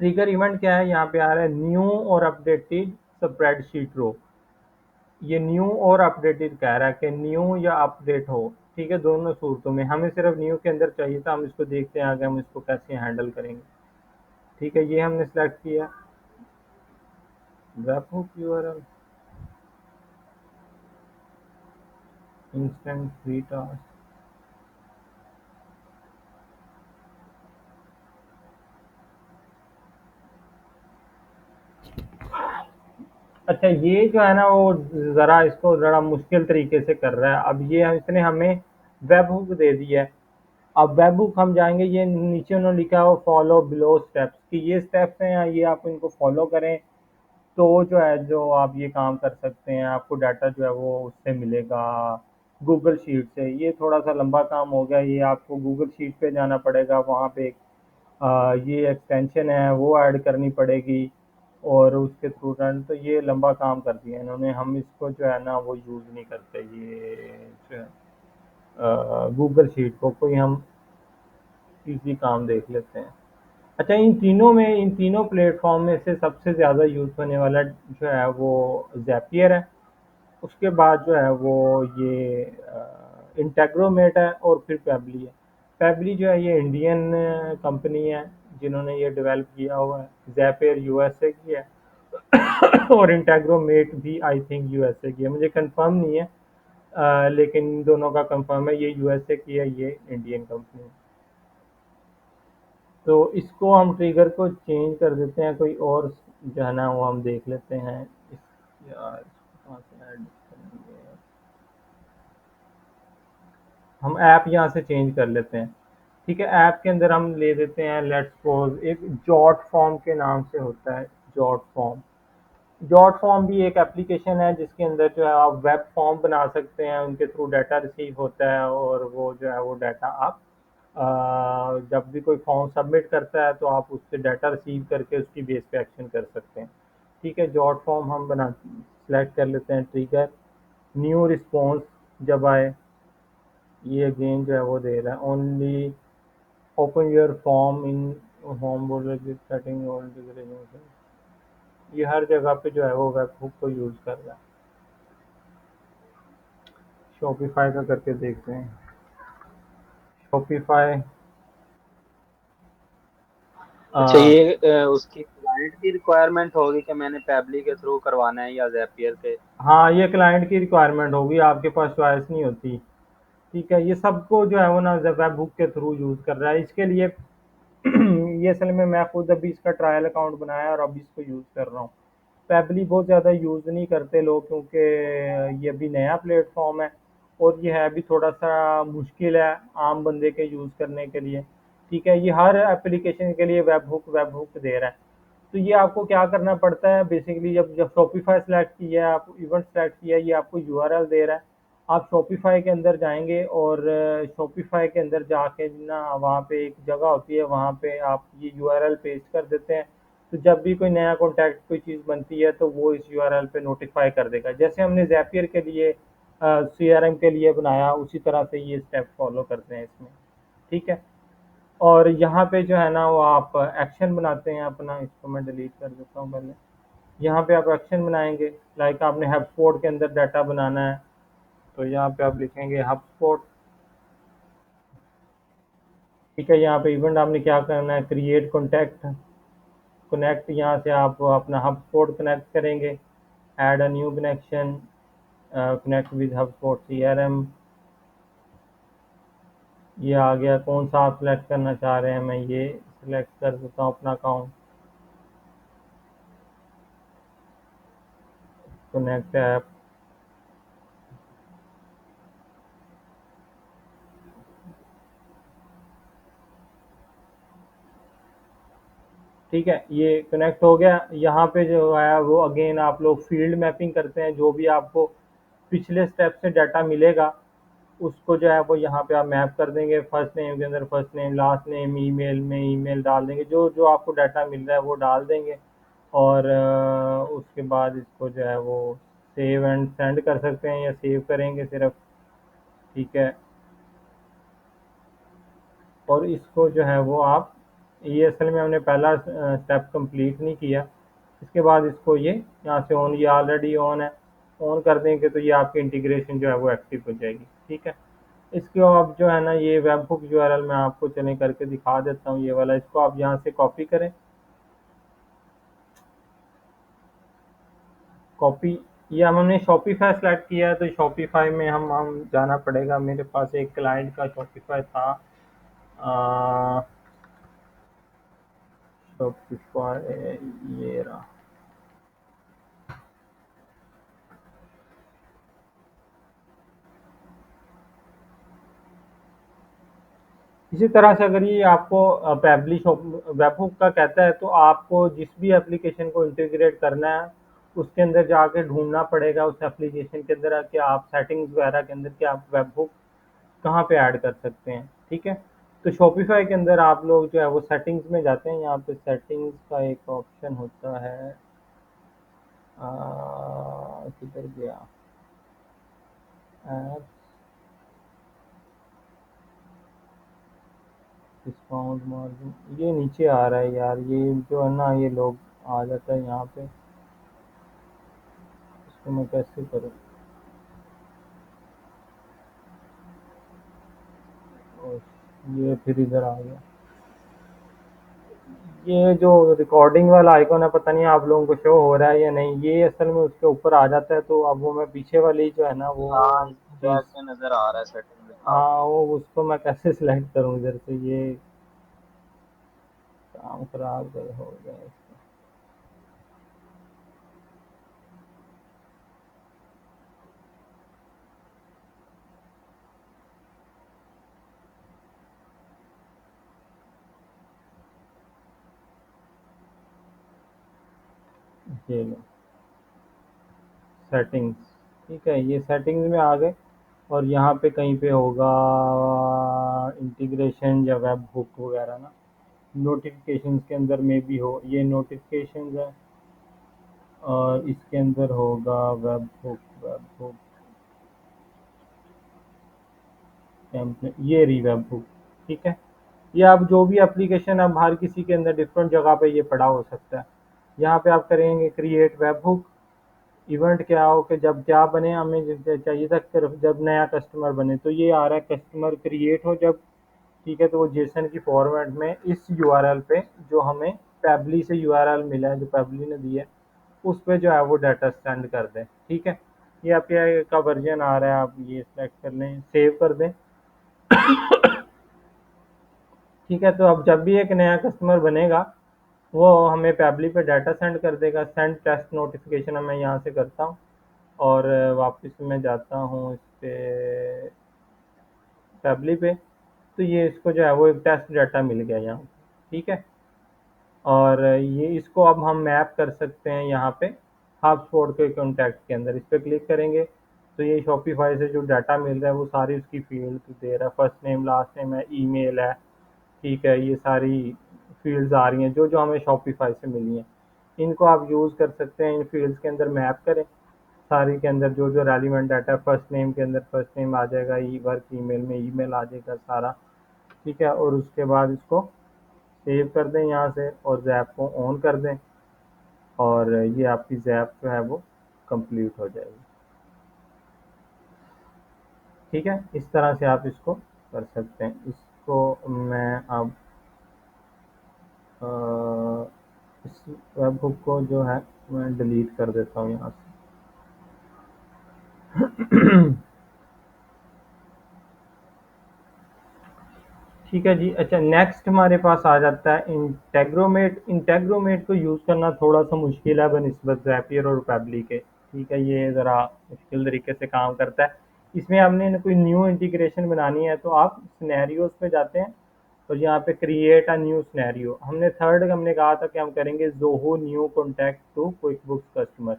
ट्रिगर इवेंट क्या है, यहाँ पे आ रहा है न्यू और अपडेटेड स्प्रेडशीट रो। ये न्यू और अपडेटेड कह रहा है कि न्यू या अपडेट हो। ठीक है, दोनों सूरतों में हमें सिर्फ न्यू के अंदर चाहिए था, हम इसको देखते हैं आगे हम इसको कैसे हैंडल करेंगे। ठीक है, ये हमने सेलेक्ट किया webhook URL instant free task. अच्छा, ये जो है ना वो ज़रा इसको ज़रा मुश्किल तरीके से कर रहा है। अब ये इसने हमें वेब हुक दे दिया है। अब वेब हुक हम जाएंगे, ये नीचे उन्होंने लिखा हो फॉलो बिलो स्टेप्स, कि ये स्टेप्स हैं, ये आप इनको फॉलो करें तो जो है जो आप ये काम कर सकते हैं, आपको डाटा जो है वो उससे मिलेगा गूगल शीट से। ये थोड़ा सा लंबा काम हो गया, ये आपको गूगल शीट पे जाना पड़ेगा, वहाँ पे ये एक्सटेंशन है वो ऐड करनी पड़ेगी और उसके थ्रू रन, तो ये लंबा काम कर दिया इन्होंने। हम इसको जो है ना वो यूज़ नहीं करते, ये जो है गूगल शीट को कोई हम इजी काम देख लेते हैं। अच्छा, इन तीनों में, इन तीनों प्लेटफॉर्म में से सबसे ज़्यादा यूज़ होने वाला जो है वो ज़ैपियर है। उसके बाद जो है वो ये इंटेग्रोमेट है, और फिर पैबली है। पैबली जो है ये इंडियन कंपनी है जिन्होंने ये डेवलप किया हुआ है। ज़ैपियर यूएसए की है और इंटेग्रोमेट भी आई थिंक यूएसए की है, मुझे कंफर्म नहीं है, लेकिन इन दोनों का कंफर्म है, ये यूएसए की है, ये इंडियन कंपनी है। तो इसको हम ट्रिगर को चेंज कर देते हैं, कोई और जो है ना वो हम देख लेते हैं। इस यार इसको कहाँ से ऐड करेंगे, हम ऐप यहाँ से चेंज कर लेते हैं। ठीक है, ऐप के अंदर हम ले देते हैं लेट्स सपोज एक जॉट फॉर्म के नाम से होता है, जॉट फॉर्म। जॉट फॉर्म भी एक एप्लीकेशन है जिसके अंदर जो है आप वेब फॉर्म बना सकते हैं, उनके थ्रू डाटा रिसीव होता है, और वो जो है वो डाटा आप जब भी कोई फॉर्म सबमिट करता है तो आप उससे डाटा रिसीव करके उसकी बेस पे एक्शन कर सकते हैं। ठीक है, जॉट फॉर्म हम बना सेलेक्ट कर लेते हैं। ट्रिगर न्यू रिस्पॉन्स जब आए, ये अगेन जो है वो दे रहा है only open your form in home border setting और ये हर जगह पे जो है वो वेब हुक को यूज़ कर रहा है। शॉपिफाई का करके देखते हैं। शॉपिफाई अच्छा, ये उसकी क्लाइंट की रिक्वायरमेंट होगी कि मैंने पैबली के थ्रू करवाना है या ज़ैपियर के? हाँ, ये क्लाइंट की रिक्वायरमेंट होगी, आपके पास चॉइस नहीं होती। ठीक है, ये सबको जो है वो ना वेब हुक के थ्रू यूज़ कर रहा है। इसके लिए ये असल में मैं खुद अभी इसका ट्रायल अकाउंट बनाया और अभी इसको यूज़ कर रहा हूँ। पैबली बहुत ज़्यादा यूज़ नहीं करते लोग, क्योंकि ये अभी नया प्लेटफॉर्म है और ये है भी थोड़ा सा मुश्किल है आम बंदे के यूज़ करने के लिए। ठीक है, ये हर एप्लीकेशन के लिए वेब हुक दे रहा है। तो ये आपको क्या करना पड़ता है बेसिकली, जब जब शॉपिफाई सेलेक्ट किया है, आप इवेंट सेलेक्ट किया है, ये आपको यूआरएल दे रहा है। आप शॉपिफाई के अंदर जाएंगे और शॉपिफाई के अंदर जाके ना वहाँ पे एक जगह होती है, वहाँ पे आप ये यूआरएल पेस्ट कर देते हैं। तो जब भी कोई नया कॉन्टैक्ट कोई चीज़ बनती है तो वो इस यूआरएल पे नोटिफाई कर देगा, जैसे हमने ज़ैपियर के लिए सीआरएम के लिए बनाया, उसी तरह से ये स्टेप फॉलो करते हैं इसमें। ठीक है, और यहाँ पे जो है ना वो आप एक्शन बनाते हैं अपना। इसको मैं डिलीट कर देता हूँ पहले। यहाँ पे आप एक्शन बनाएंगे, लाइक आपने HubSpot के अंदर डाटा बनाना है, तो यहाँ पे आप लिखेंगे HubSpot। ठीक है, यहाँ पे इवेंट आपने क्या करना है, क्रिएट कॉन्टैक्ट कनेक्ट। यहाँ से आप अपना HubSpot कनेक्ट करेंगे, add a new connection, connect with HubSpot CRM। ये आ गया। कौन सा आप सेलेक्ट करना चाह रहे हैं, मैं ये सिलेक्ट कर देता हूँ अपना अकाउंट। कनेक्ट ऐप, ठीक है, ये कनेक्ट हो गया। यहाँ पे जो है वो अगेन आप लोग फील्ड मैपिंग करते हैं। जो भी आपको पिछले स्टेप से डाटा मिलेगा उसको जो है वो यहाँ पे आप मैप कर देंगे। फर्स्ट नेम के अंदर first name, last name, email में ईमेल डाल देंगे, जो जो आपको डाटा मिल रहा है वो डाल देंगे। और उसके बाद इसको जो है वो सेव एंड सेंड कर सकते हैं या सेव करेंगे सिर्फ। ठीक है, और इसको जो है वो आप, ये असल में हमने पहला स्टेप कंप्लीट नहीं किया। इसके बाद इसको ये यहाँ से ऑन, ये ऑलरेडी ऑन है, ऑन कर देंगे तो ये आपकी इंटीग्रेशन जो है वो एक्टिव हो जाएगी। ठीक है, इसको आप जो है ना ये वेब हुक यूआरएल मैं आपको चले करके दिखा देता हूँ। ये वाला, इसको आप यहाँ से कॉपी करें, कॉपी। ये हमने शॉपिफाई सेलेक्ट किया है, तो शॉपिफाई में हम जाना पड़ेगा। मेरे पास एक क्लाइंट का शॉपिफाई था, शॉपिफाई ये रहा। इसी तरह से अगर ये आपको पब्लिश वेबहुक का कहता है, तो आपको जिस भी एप्लीकेशन को इंटीग्रेट करना है उसके अंदर जाके ढूंढना पड़ेगा, उस एप्लीकेशन के अंदर कि आप सेटिंग्स वगैरह के अंदर कि आप वेबहुक कहाँ पे ऐड कर सकते हैं। ठीक है, तो शॉपिफाई के अंदर आप लोग जो है वो सेटिंग्स में जाते हैं। यहाँ पे सेटिंग्स का एक ऑप्शन होता है, किधर गया, ऐप डिस्काउंट मार्जिन, ये नीचे आ रहा है यार। ये जो है ना ये लोग आ जाता है यहाँ पे, इसको मैं कैसे करूँ। और ये फिर इधर आ गया। ये जो रिकॉर्डिंग वाला आइकॉन है, पता नहीं आप लोगों को शो हो रहा है या नहीं, ये असल में उसके ऊपर आ जाता है। तो अब वो मैं पीछे वाली जो है ना वो हाँ, चीज़, बैक में नजर आ रहा है सेटिंग लिखा हुआ। हाँ वो उसको मैं कैसे सिलेक्ट करूँ इधर से, ये काम खराब हो गया इसका। ये लो सेटिंग्स। ठीक है, ये सेटिंग्स में आ गए, और यहाँ पे कहीं पे होगा इंटीग्रेशन या वेब हुक वगैरह ना, नोटिफिकेशंस के अंदर में भी हो, ये नोटिफिकेशंस है, और इसके अंदर होगा web hook. Web hook template, ये रही वेब हुक। ठीक है, ये आप जो भी एप्लीकेशन अब हर किसी के अंदर डिफरेंट जगह पे ये पड़ा हो सकता है। यहाँ पे आप करेंगे क्रिएट वेब हुक। इवेंट क्या हो कि जब क्या बने, हमें चाहिए था सिर्फ जब नया कस्टमर बने, तो ये आ रहा है कस्टमर क्रिएट हो जब। ठीक है, तो वो जेसन की फॉर्मेट में इस यूआरएल पे जो हमें पैबली से यूआरएल मिला है, जो पैबली ने दी है, उस पे जो है वो डाटा सेंड कर दें। ठीक है, ये आपके का वर्जन आ रहा है, आप ये सेलेक्ट कर लें, सेव कर दें। ठीक है, तो अब जब भी एक नया कस्टमर बनेगा वो हमें पैबली पे डाटा सेंड कर देगा। सेंड टेस्ट नोटिफिकेशन मैं यहाँ से करता हूँ, और वापस मैं जाता हूँ इस पे पैबली पे। तो ये इसको जो है वो एक टेस्ट डाटा मिल गया यहाँ। ठीक है, और ये इसको अब हम मैप कर सकते हैं यहाँ पे HubSpot के कॉन्टैक्ट के अंदर। इस पर क्लिक करेंगे तो ये शॉपिफाई से जो डाटा मिल रहा है वो सारी उसकी फील्ड दे रहा है। फर्स्ट नेम, लास्ट नेम है, ईमेल है। ठीक है, ये सारी फील्ड्स आ रही हैं जो जो हमें शॉपिफाई से मिली हैं। इनको आप यूज़ कर सकते हैं, इन फील्ड्स के अंदर मैप करें सारी के अंदर जो जो रेलिवेंट डाटा है। फर्स्ट नेम के अंदर फर्स्ट नेम आ जाएगा, वर्क ईमेल में ईमेल आ जाएगा सारा। ठीक है, और उसके बाद इसको सेव कर दें यहाँ से और ज़ैप को ऑन कर दें और ये आपकी ज़ैप जो है वो कंप्लीट हो जाएगी। ठीक है, इस तरह से आप इसको कर सकते हैं। इसको मैं अब इस वेब हुक को जो है मैं डिलीट कर देता हूँ यहाँ से। ठीक है जी। अच्छा, नेक्स्ट हमारे पास आ जाता है इंटेग्रोमेट। इंटेग्रोमेट को यूज़ करना थोड़ा सा मुश्किल है बनिस्बत ज़ैपियर और पैबली के। ठीक है, ये ज़रा मुश्किल तरीके से काम करता है। इसमें आपने कोई न्यू इंटीग्रेशन बनानी है तो आप सिनेरियोज पे जाते हैं और यहाँ पे क्रिएट अ न्यू सिनेरियो। हमने कहा था कि हम करेंगे Zoho new contact to QuickBooks customer,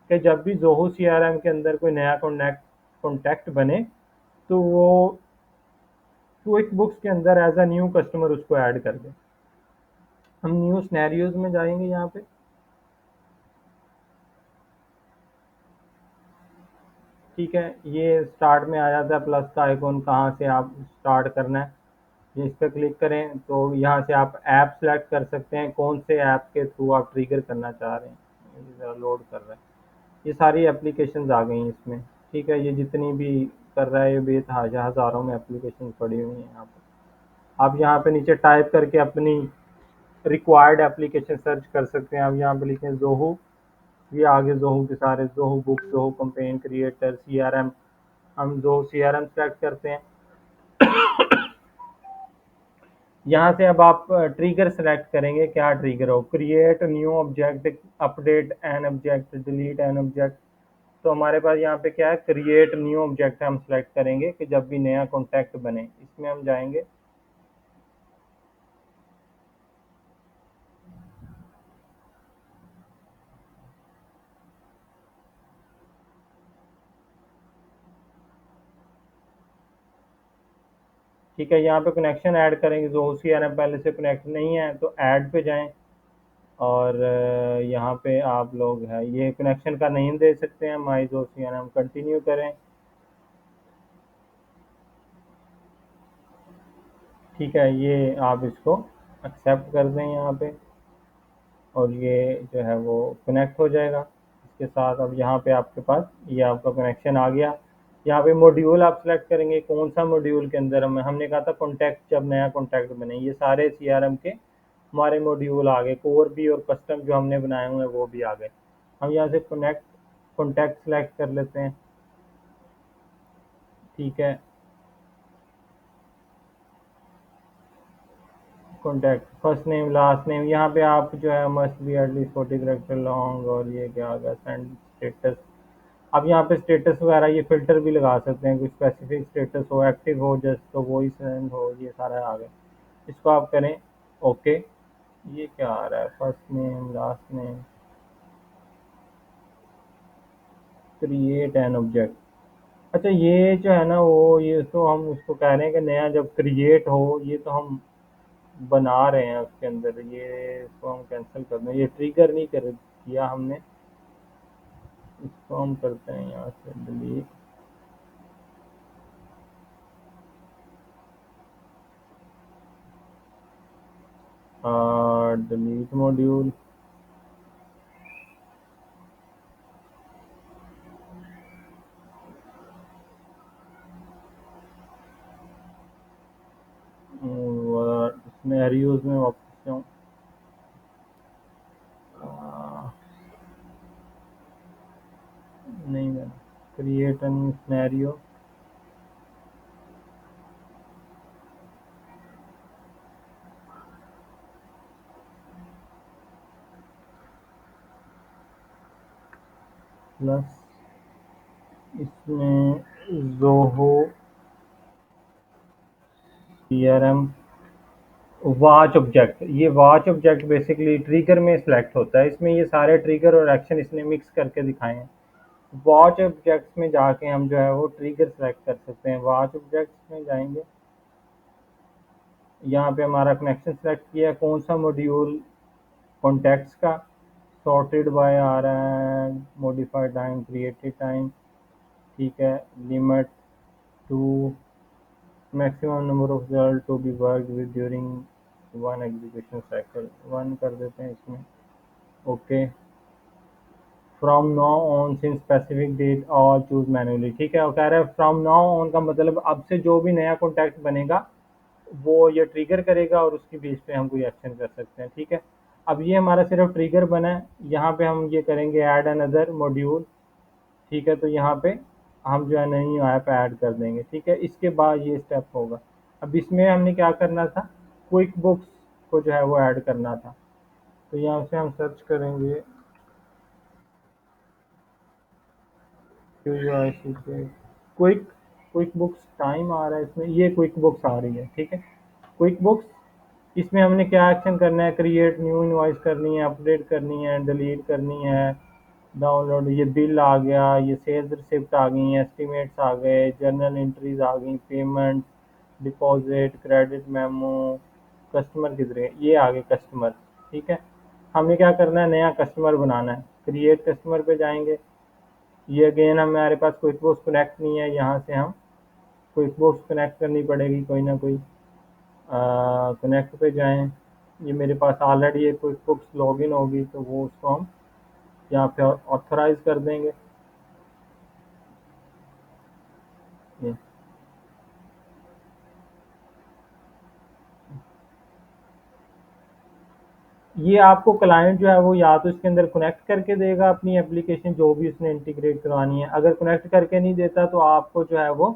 कि जब भी जोहो सीआरएम के अंदर कोई नया कॉन्टैक्ट बने तो वो क्विक बुक्स के अंदर एज अ न्यू कस्टमर उसको ऐड कर दें। हम न्यू सिनेरियोज में जाएंगे यहाँ पे। ठीक है, ये स्टार्ट में आ जाता है प्लस का आइकॉन, कहाँ से आप स्टार्ट करना है। ये इस पर क्लिक करें तो यहाँ से आप ऐप सेलेक्ट कर सकते हैं, कौन से ऐप के थ्रू आप ट्रिगर करना चाह रहे हैं। ये ज़रा लोड कर रहा है। ये सारी एप्लीकेशंस आ गई हैं इसमें। ठीक है, ये जितनी भी कर रहा है ये बेतहाशा हज़ारों में एप्लीकेशन पड़ी हुई हैं यहाँ पे। आप यहाँ पे नीचे टाइप करके अपनी रिक्वायर्ड एप्लीकेशन सर्च कर सकते हैं। आप यहाँ पे लिखें जोहो, ये आगे जोहो के सारे, Zoho book, Zoho campaign creator, CRM. हम जोहो सीआरएम सेलेक्ट करते हैं। यहाँ से अब आप ट्रिगर सेलेक्ट करेंगे, क्या ट्रिगर हो, create new object, update an object, delete an object. तो हमारे पास यहाँ पे क्या है, क्रिएट न्यू ऑब्जेक्ट हम सेलेक्ट करेंगे कि जब भी नया कॉन्टैक्ट बने। इसमें हम जाएंगे, ठीक है, यहाँ पे कनेक्शन ऐड करेंगे। जो सीआरएम पहले से कनेक्ट नहीं है तो ऐड पे जाएं और यहाँ पे आप लोग है ये कनेक्शन का नेम दे सकते हैं, माई जो सीआरएम, कंटिन्यू करें। ठीक है, ये आप इसको एक्सेप्ट कर दें यहाँ पे और ये जो है वो कनेक्ट हो जाएगा इसके साथ। अब यहाँ पे आपके पास ये आपका कनेक्शन आ गया। यहाँ पे मॉड्यूल आप सेलेक्ट करेंगे, कौन सा मॉड्यूल के अंदर हमने कहा था कॉन्टैक्ट, जब नया कॉन्टैक्ट बने। ये सारे सीआरएम के हमारे मॉड्यूल आ गए, कोर भी और कस्टम जो हमने बनाए हुए हैं वो भी आ गए। हम यहाँ से कॉन्टैक्ट सेलेक्ट कर लेते हैं। ठीक है, contact, first name last name, यहाँ पे आप जो है must be at least 40 character long, और ये क्या आ गया, सेंड स्टेटस। अब यहाँ पे स्टेटस वगैरह ये फिल्टर भी लगा सकते हैं, कोई स्पेसिफिक स्टेटस हो, एक्टिव हो जस्ट, तो वो ही सेंड हो, ये सारा आ गया। इसको आप करें ओके। ये क्या आ रहा है, first name last name, create an object. अच्छा, ये जो है ना वो, ये तो हम उसको कह रहे हैं कि नया जब क्रिएट हो, ये तो हम बना रहे हैं उसके अंदर, ये इसको हम कैंसिल कर दें, ये ट्रिगर नहीं कर किया हमने। इसको हम करते हैं यहाँ से डिलीट। डिलीट मॉड्यूल, सिनेरियोज में वापस जाऊँ। नहीं, मैं create a new scenario, plus इसमें जोहो सीआरएम वॉच ऑब्जेक्ट। ये वॉच ऑब्जेक्ट बेसिकली ट्रिगर में सिलेक्ट होता है। इसमें ये सारे ट्रिगर और एक्शन इसने मिक्स करके दिखाए हैं। वॉच ऑब्जेक्ट्स में जाके हम जो है वो ट्रिगर सेलेक्ट कर सकते हैं। वॉच ऑब्जेक्ट्स में जाएंगे, यहाँ पे हमारा कनेक्शन सेलेक्ट किया, कौन सा मॉड्यूल, कॉन्टैक्ट्स का, सॉर्टेड बाय आ रहा है, मॉडिफाइड टाइम, क्रिएटेड टाइम। ठीक है, limit to maximum number of result to be work with during one execution cycle, 1 कर देते हैं इसमें। Okay, from now on since specific date और चूज मैन्युअली, ठीक है। और कह रहा है फ्रॉम नाउ ऑन का मतलब अब से जो भी नया कॉन्टैक्ट बनेगा वो ये ट्रिगर करेगा और उसकी बेस पे हम कोई एक्शन कर सकते हैं, ठीक है। अब ये हमारा सिर्फ ट्रिगर बना है, यहाँ पे हम ये करेंगे ऐड अनदर मॉड्यूल, ठीक है। तो यहाँ पे हम जो है नई ऐप ऐड कर देंगे, ठीक है। इसके बाद ये स्टेप होगा। अब इसमें हमने क्या करना था, क्विक बुक्स को जो है वो ऐड करना था। तो यहाँ से हम सर्च करेंगे क्विक क्विक बुक्स, टाइम आ रहा है इसमें, ये क्विक बुक्स आ रही है, ठीक है। क्विक बुक्स, इसमें हमने क्या एक्शन करना है, क्रिएट न्यू इनवॉइस करनी है, अपडेट करनी है, डिलीट करनी है, डाउनलोड, ये बिल आ गया, ये सेल्स रिसिप्ट आ गई, एस्टिमेट्स आ गए, जर्नल एंट्रीज आ गई, payment, deposit, credit memo, customer किधर, ये आ गए कस्टमर, ठीक है। हमें क्या करना है, नया कस्टमर बनाना है, क्रिएट कस्टमर पे जाएंगे। ये अगेन हमारे पास क्विक बुक्स कनेक्ट नहीं है, यहाँ से हम क्विक बुक्स कनेक्ट करनी पड़ेगी कोई ना कोई। कनेक्ट पे जाएं, ये मेरे पास ऑलरेडी एक क्विक बुक्स लॉगिन होगी तो वो उसको हम यहाँ पे ऑथराइज कर देंगे। ये ये आपको क्लाइंट जो है वो या तो इसके अंदर कनेक्ट करके देगा अपनी एप्लीकेशन जो भी उसने इंटीग्रेट करवानी है, अगर कनेक्ट करके नहीं देता तो आपको जो है वो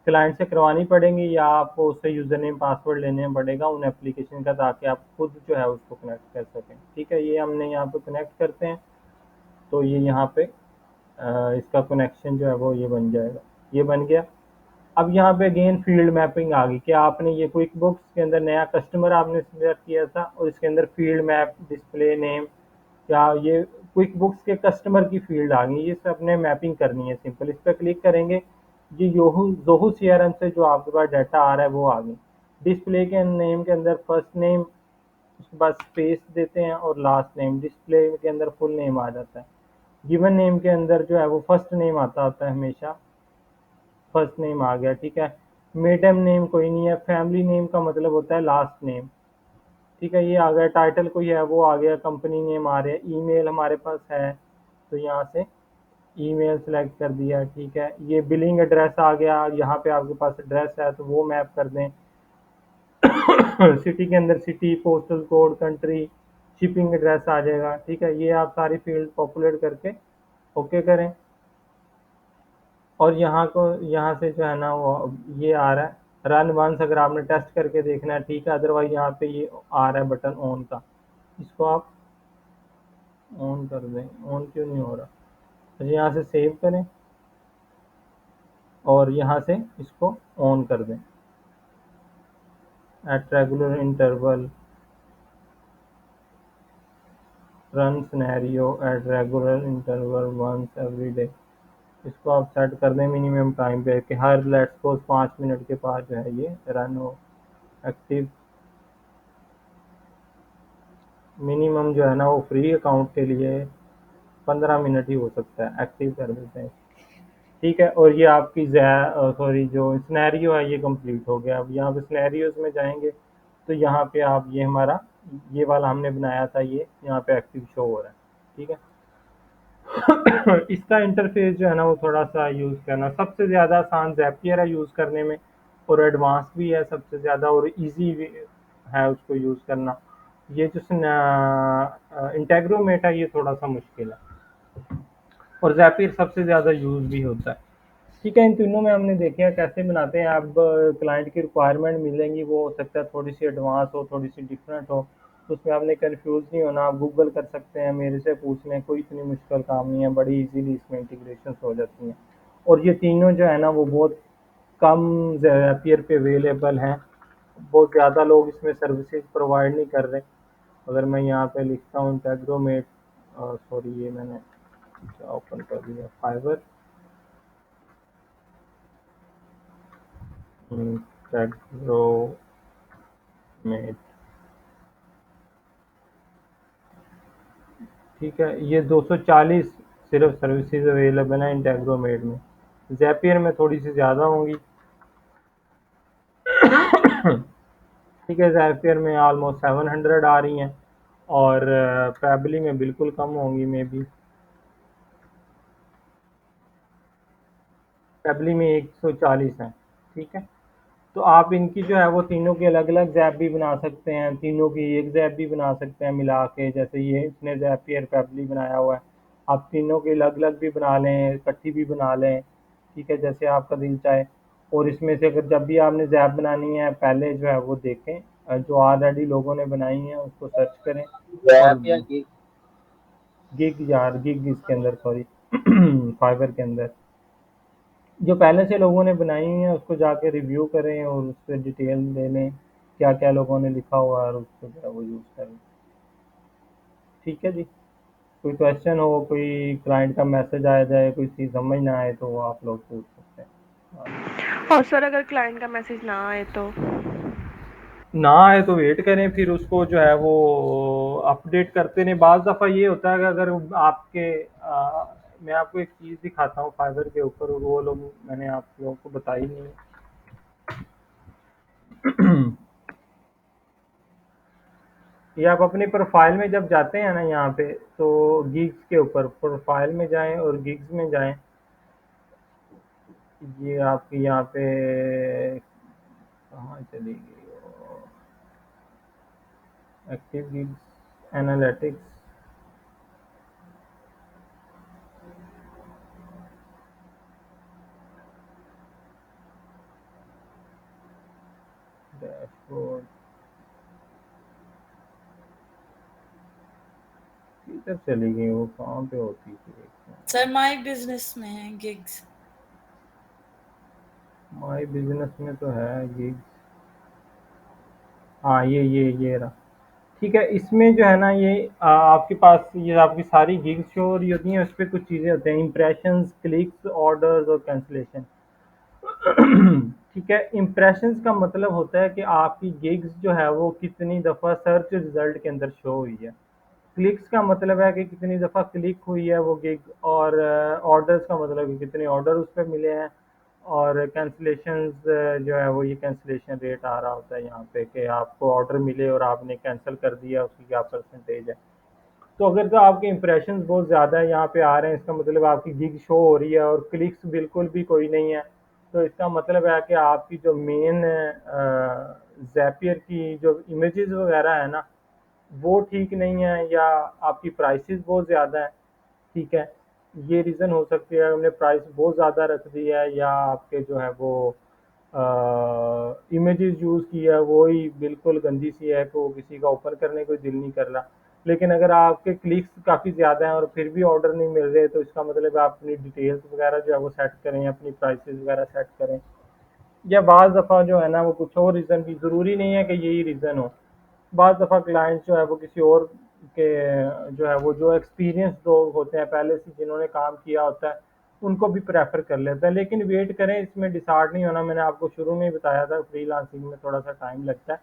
क्लाइंट से करवानी पड़ेंगी या आपको उससे यूज़र नेम पासवर्ड लेने पड़ेगा उन एप्लीकेशन का, ताकि आप खुद जो है उसको कनेक्ट कर सकें, ठीक है। ये हमने यहाँ पे कनेक्ट करते हैं तो ये यहाँ पे इसका कनेक्शन जो है वो ये बन जाएगा, ये बन गया। अब यहाँ पे अगेन फील्ड मैपिंग आ गई कि आपने ये क्विक बुक्स के अंदर नया कस्टमर आपने सिलेक्ट किया था और इसके अंदर फील्ड मैप, डिस्प्ले नेम, क्या ये क्विक बुक्स के कस्टमर की फील्ड आ गई, ये सब ने मैपिंग करनी है। सिंपल इस पर क्लिक करेंगे, ये योहू जोहू सीआरएम से जो आपके पास डाटा आ रहा है वो आ गई। डिस्प्ले के नेम के अंदर फर्स्ट नेम, उसके बाद स्पेस देते हैं और लास्ट नेम, डिस्प्ले के अंदर फुल नेम आ जाता है। गिवन नेम के अंदर जो है वो फर्स्ट नेम आता होता है हमेशा, फर्स्ट नेम आ गया, ठीक है। मेडम नेम कोई नहीं है, फैमिली नेम का मतलब होता है लास्ट नेम, ठीक है। ये आ गया, टाइटल कोई है वो आ गया, कंपनी नेम आ रहा है, ईमेल हमारे पास है तो यहाँ से ईमेल सेलेक्ट कर दिया, ठीक है। ये बिलिंग एड्रेस आ गया, यहाँ पे आपके पास एड्रेस है तो वो मैप कर दें। सिटी के अंदर city, postal code, country, shipping address आ जाएगा, ठीक है। ये आप सारी फील्ड पॉपुलेट करके ओके करें। और यहाँ से जो है ना वो ये आ रहा है रन वंस, अगर आपने टेस्ट करके देखना है, ठीक है। अदरवाइज यहाँ पे ये आ रहा है बटन ऑन का, इसको आप ऑन कर दें। ऑन क्यों नहीं हो रहा, तो यहाँ से सेव करें और यहाँ से इसको ऑन कर दें। At regular interval run scenario at regular interval once every day, इसको आप सेट कर दें मिनिमम टाइम पे कि हर लेट्स सपोज 5 मिनट के बाद जो है ये रन हो। एक्टिव मिनिमम जो है ना वो फ्री अकाउंट के लिए 15 मिनट ही हो सकता है, एक्टिव कर देते हैं, ठीक है। और ये आपकी सॉरी जो सिनेरियो है ये कंप्लीट हो गया। अब यहाँ पे सिनेरियोज में जाएंगे तो यहाँ पे आप ये हमारा ये वाला हमने बनाया था, ये यहाँ पे एक्टिव शो हो रहा है, ठीक है। इसका इंटरफेस जो है ना वो थोड़ा सा यूज़ करना सबसे ज़्यादा आसान ज़ैपियर है यूज़ करने में, और एडवांस भी है सबसे ज़्यादा, और इजी भी है उसको यूज़ करना। ये जो इंटेग्रोमेट है ये थोड़ा सा मुश्किल है, और ज़ैपियर सबसे ज़्यादा यूज़ भी होता है, ठीक है। इन तीनों में हमने देखे हैं कैसे बनाते हैं। अब क्लाइंट की रिक्वायरमेंट मिलेंगी, वो हो सकता है थोड़ी सी एडवांस हो, थोड़ी सी डिफरेंट हो, तो उसमें आपने कंफ्यूज नहीं होना, आप गूगल कर सकते हैं, मेरे से पूछ लें, कोई इतनी मुश्किल काम नहीं है, बड़ी इजीली इसमें इंटीग्रेशन हो जाती हैं। और ये तीनों जो है ना वो बहुत कम ज़ैपियर पे अवेलेबल हैं, बहुत ज़्यादा लोग इसमें सर्विसेज प्रोवाइड नहीं कर रहे। अगर मैं यहाँ पे लिखता हूँ इंटेग्रोमेट, सॉरी ये मैंने ओपन कर दिया, फाइवर इंटेग्रोमेट, ठीक है। ये 240 सिर्फ सर्विसेज अवेलेबल है इंटेग्रोमेट में, ज़ैपियर में थोड़ी सी ज़्यादा होंगी। ठीक है, ज़ैपियर में ऑलमोस्ट 700 आ रही हैं और पैबली में बिल्कुल कम होंगी मे बी। पैबली में 140 है। ठीक है, तो आप इनकी जो है वो तीनों की अलग अलग जैप भी बना सकते हैं, तीनों की एक जैप भी बना सकते हैं मिला के। जैसे ये इसने ज़ैपियर पैबली बनाया हुआ है, आप तीनों की अलग अलग भी बना लें, इकट्ठी भी बना लें। ठीक है, जैसे आपका दिल चाहे। और इसमें से अगर जब भी आपने जैप बनानी है पहले जो है वो देखें, जो ऑलरेडी लोगों ने बनाई है उसको सर्च करें। और गैप या गिग? गिग यार, गिग इसके अंदर, सॉरी फाइबर के अंदर जो पहले से लोगों ने बनाई हुई है उसको जाके रिव्यू करें और उस पर डिटेल ले लें, क्या क्या लोगों ने लिखा हुआ है और उसको जो है वो यूज़ करें। ठीक है जी, कोई क्वेश्चन हो, कोई क्लाइंट का मैसेज आया जाए, कोई चीज़ समझ ना आए तो वो आप लोग पूछ सकते हैं। और सर अगर क्लाइंट का मैसेज ना आए तो? ना आए तो वेट करें, फिर उसको जो है वो अपडेट करते रहें। बाज़ दफ़ा ये होता है कि अगर आपके मैं आपको एक चीज़ दिखाता हूँ फाइबर के ऊपर, और वो लोग मैंने आप लोगों को बताई नहीं। ये आप अपनी प्रोफाइल में जब जाते हैं ना यहाँ पे, तो गिग्स के ऊपर प्रोफाइल में जाएं और गिग्स में जाएं। ये आपकी यहाँ पे कहाँ चली गई, एक्टिव गिग्स एनालिटिक्स, डैशबोर्ड, किधर चली गई वो, कहाँ पे होती थी? सर माई बिजनेस में है गिग्स। माई बिजनेस में तो है गिग्स। हाँ, ये रहा। ठीक है, इसमें जो है ना ये आपके पास ये आपकी सारी गिग्स शो हो रही होती हैं। उस पर कुछ चीज़ें होती हैं, इंप्रेशंस, क्लिक्स, ऑर्डर्स और कैंसिलेशन। ठीक है, इम्प्रेशंस का मतलब होता है कि आपकी गिग्स जो है वो कितनी दफ़ा सर्च रिजल्ट के अंदर शो हुई है। क्लिक्स का मतलब है कि कितनी दफ़ा क्लिक हुई है वो गिग, और ऑर्डर्स का मतलब है कि कितने ऑर्डर उस पर मिले हैं। और कैंसिलेशंस जो है वो ये कैंसिलेशन रेट आ रहा होता है यहाँ पे कि आपको ऑर्डर मिले और आपने कैंसिल कर दिया, उसकी क्या परसेंटेज है। तो अगर तो आपके इंप्रेशंस बहुत ज़्यादा यहाँ पे आ रहे हैं, इसका मतलब आपकी गिग शो हो रही है और क्लिक्स बिल्कुल भी कोई नहीं है, तो इसका मतलब है कि आपकी जो मेन ज़ैपियर की जो इमेजेस वगैरह है ना, वो ठीक नहीं है, या आपकी प्राइसेस बहुत ज़्यादा है। ठीक है, ये रीज़न हो सकती है, हमने प्राइस बहुत ज़्यादा रख दी है, या आपके जो है वो इमेजेस यूज़ की है वो ही बिल्कुल गंदी सी है कि वो किसी का ओपन करने को दिल नहीं कर रहा। लेकिन अगर आपके क्लिक्स काफ़ी ज़्यादा हैं और फिर भी ऑर्डर नहीं मिल रहे, तो इसका मतलब है आप अपनी डिटेल्स वगैरह जो है वो सेट करें, अपनी प्राइसेस वगैरह सेट करें। या बाज़ दफ़ा जो है ना वो कुछ और रीज़न भी, ज़रूरी नहीं है कि यही रीज़न हो। बाज़ दफ़ा क्लाइंट जो है वो किसी और के जो है वो जो एक्सपीरियंस लोग होते हैं पहले से जिन्होंने काम किया होता है, उनको भी प्रेफर कर लेता है। लेकिन वेट करें, इसमें डिसहार्ट नहीं होना। मैंने आपको शुरू में ही बताया था फ्रीलांसिंग में थोड़ा सा टाइम लगता है,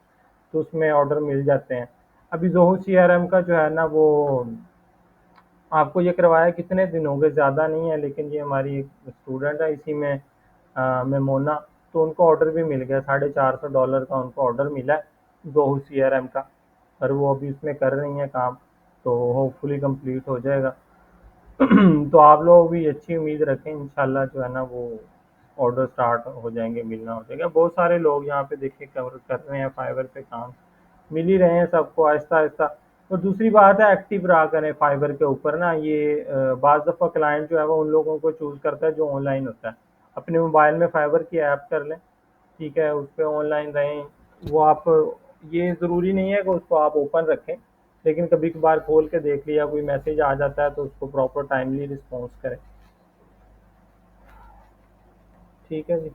तो उसमें ऑर्डर मिल जाते हैं। अभी जोहो सीआरएम का जो है ना वो आपको ये करवाया कितने दिन हो गए, ज़्यादा नहीं है, लेकिन ये हमारी एक स्टूडेंट है इसी में मेमोना, तो उनको ऑर्डर भी मिल गया। $450 का उनको ऑर्डर मिला है जोहू सीआरएम का, और वो अभी उसमें कर रही हैं काम, तो होपफुली कंप्लीट हो जाएगा। तो आप लोग भी अच्छी उम्मीद रखें, इंशाल्लाह जो है ना वो ऑर्डर स्टार्ट हो जाएंगे, मिलना हो जाएगा। बहुत सारे लोग यहाँ पे देखिए कर रहे हैं फाइबर पे काम, मिल ही रहे हैं सबको आहिस्ता आहिस्ता। और दूसरी बात है, एक्टिव रहा करें फाइबर के ऊपर ना। ये बाज़ दफ़ा क्लाइंट जो है वो उन लोगों को चूज़ करता है जो ऑनलाइन होता है। अपने मोबाइल में फाइबर की ऐप कर लें, ठीक है, उस पर ऑनलाइन रहें। वो आप, ये ज़रूरी नहीं है कि उसको आप ओपन रखें, लेकिन कभी कभार खोल के देख लिया, कोई मैसेज आ जाता है तो उसको प्रॉपर टाइमली रिस्पॉन्स करें। ठीक है जी।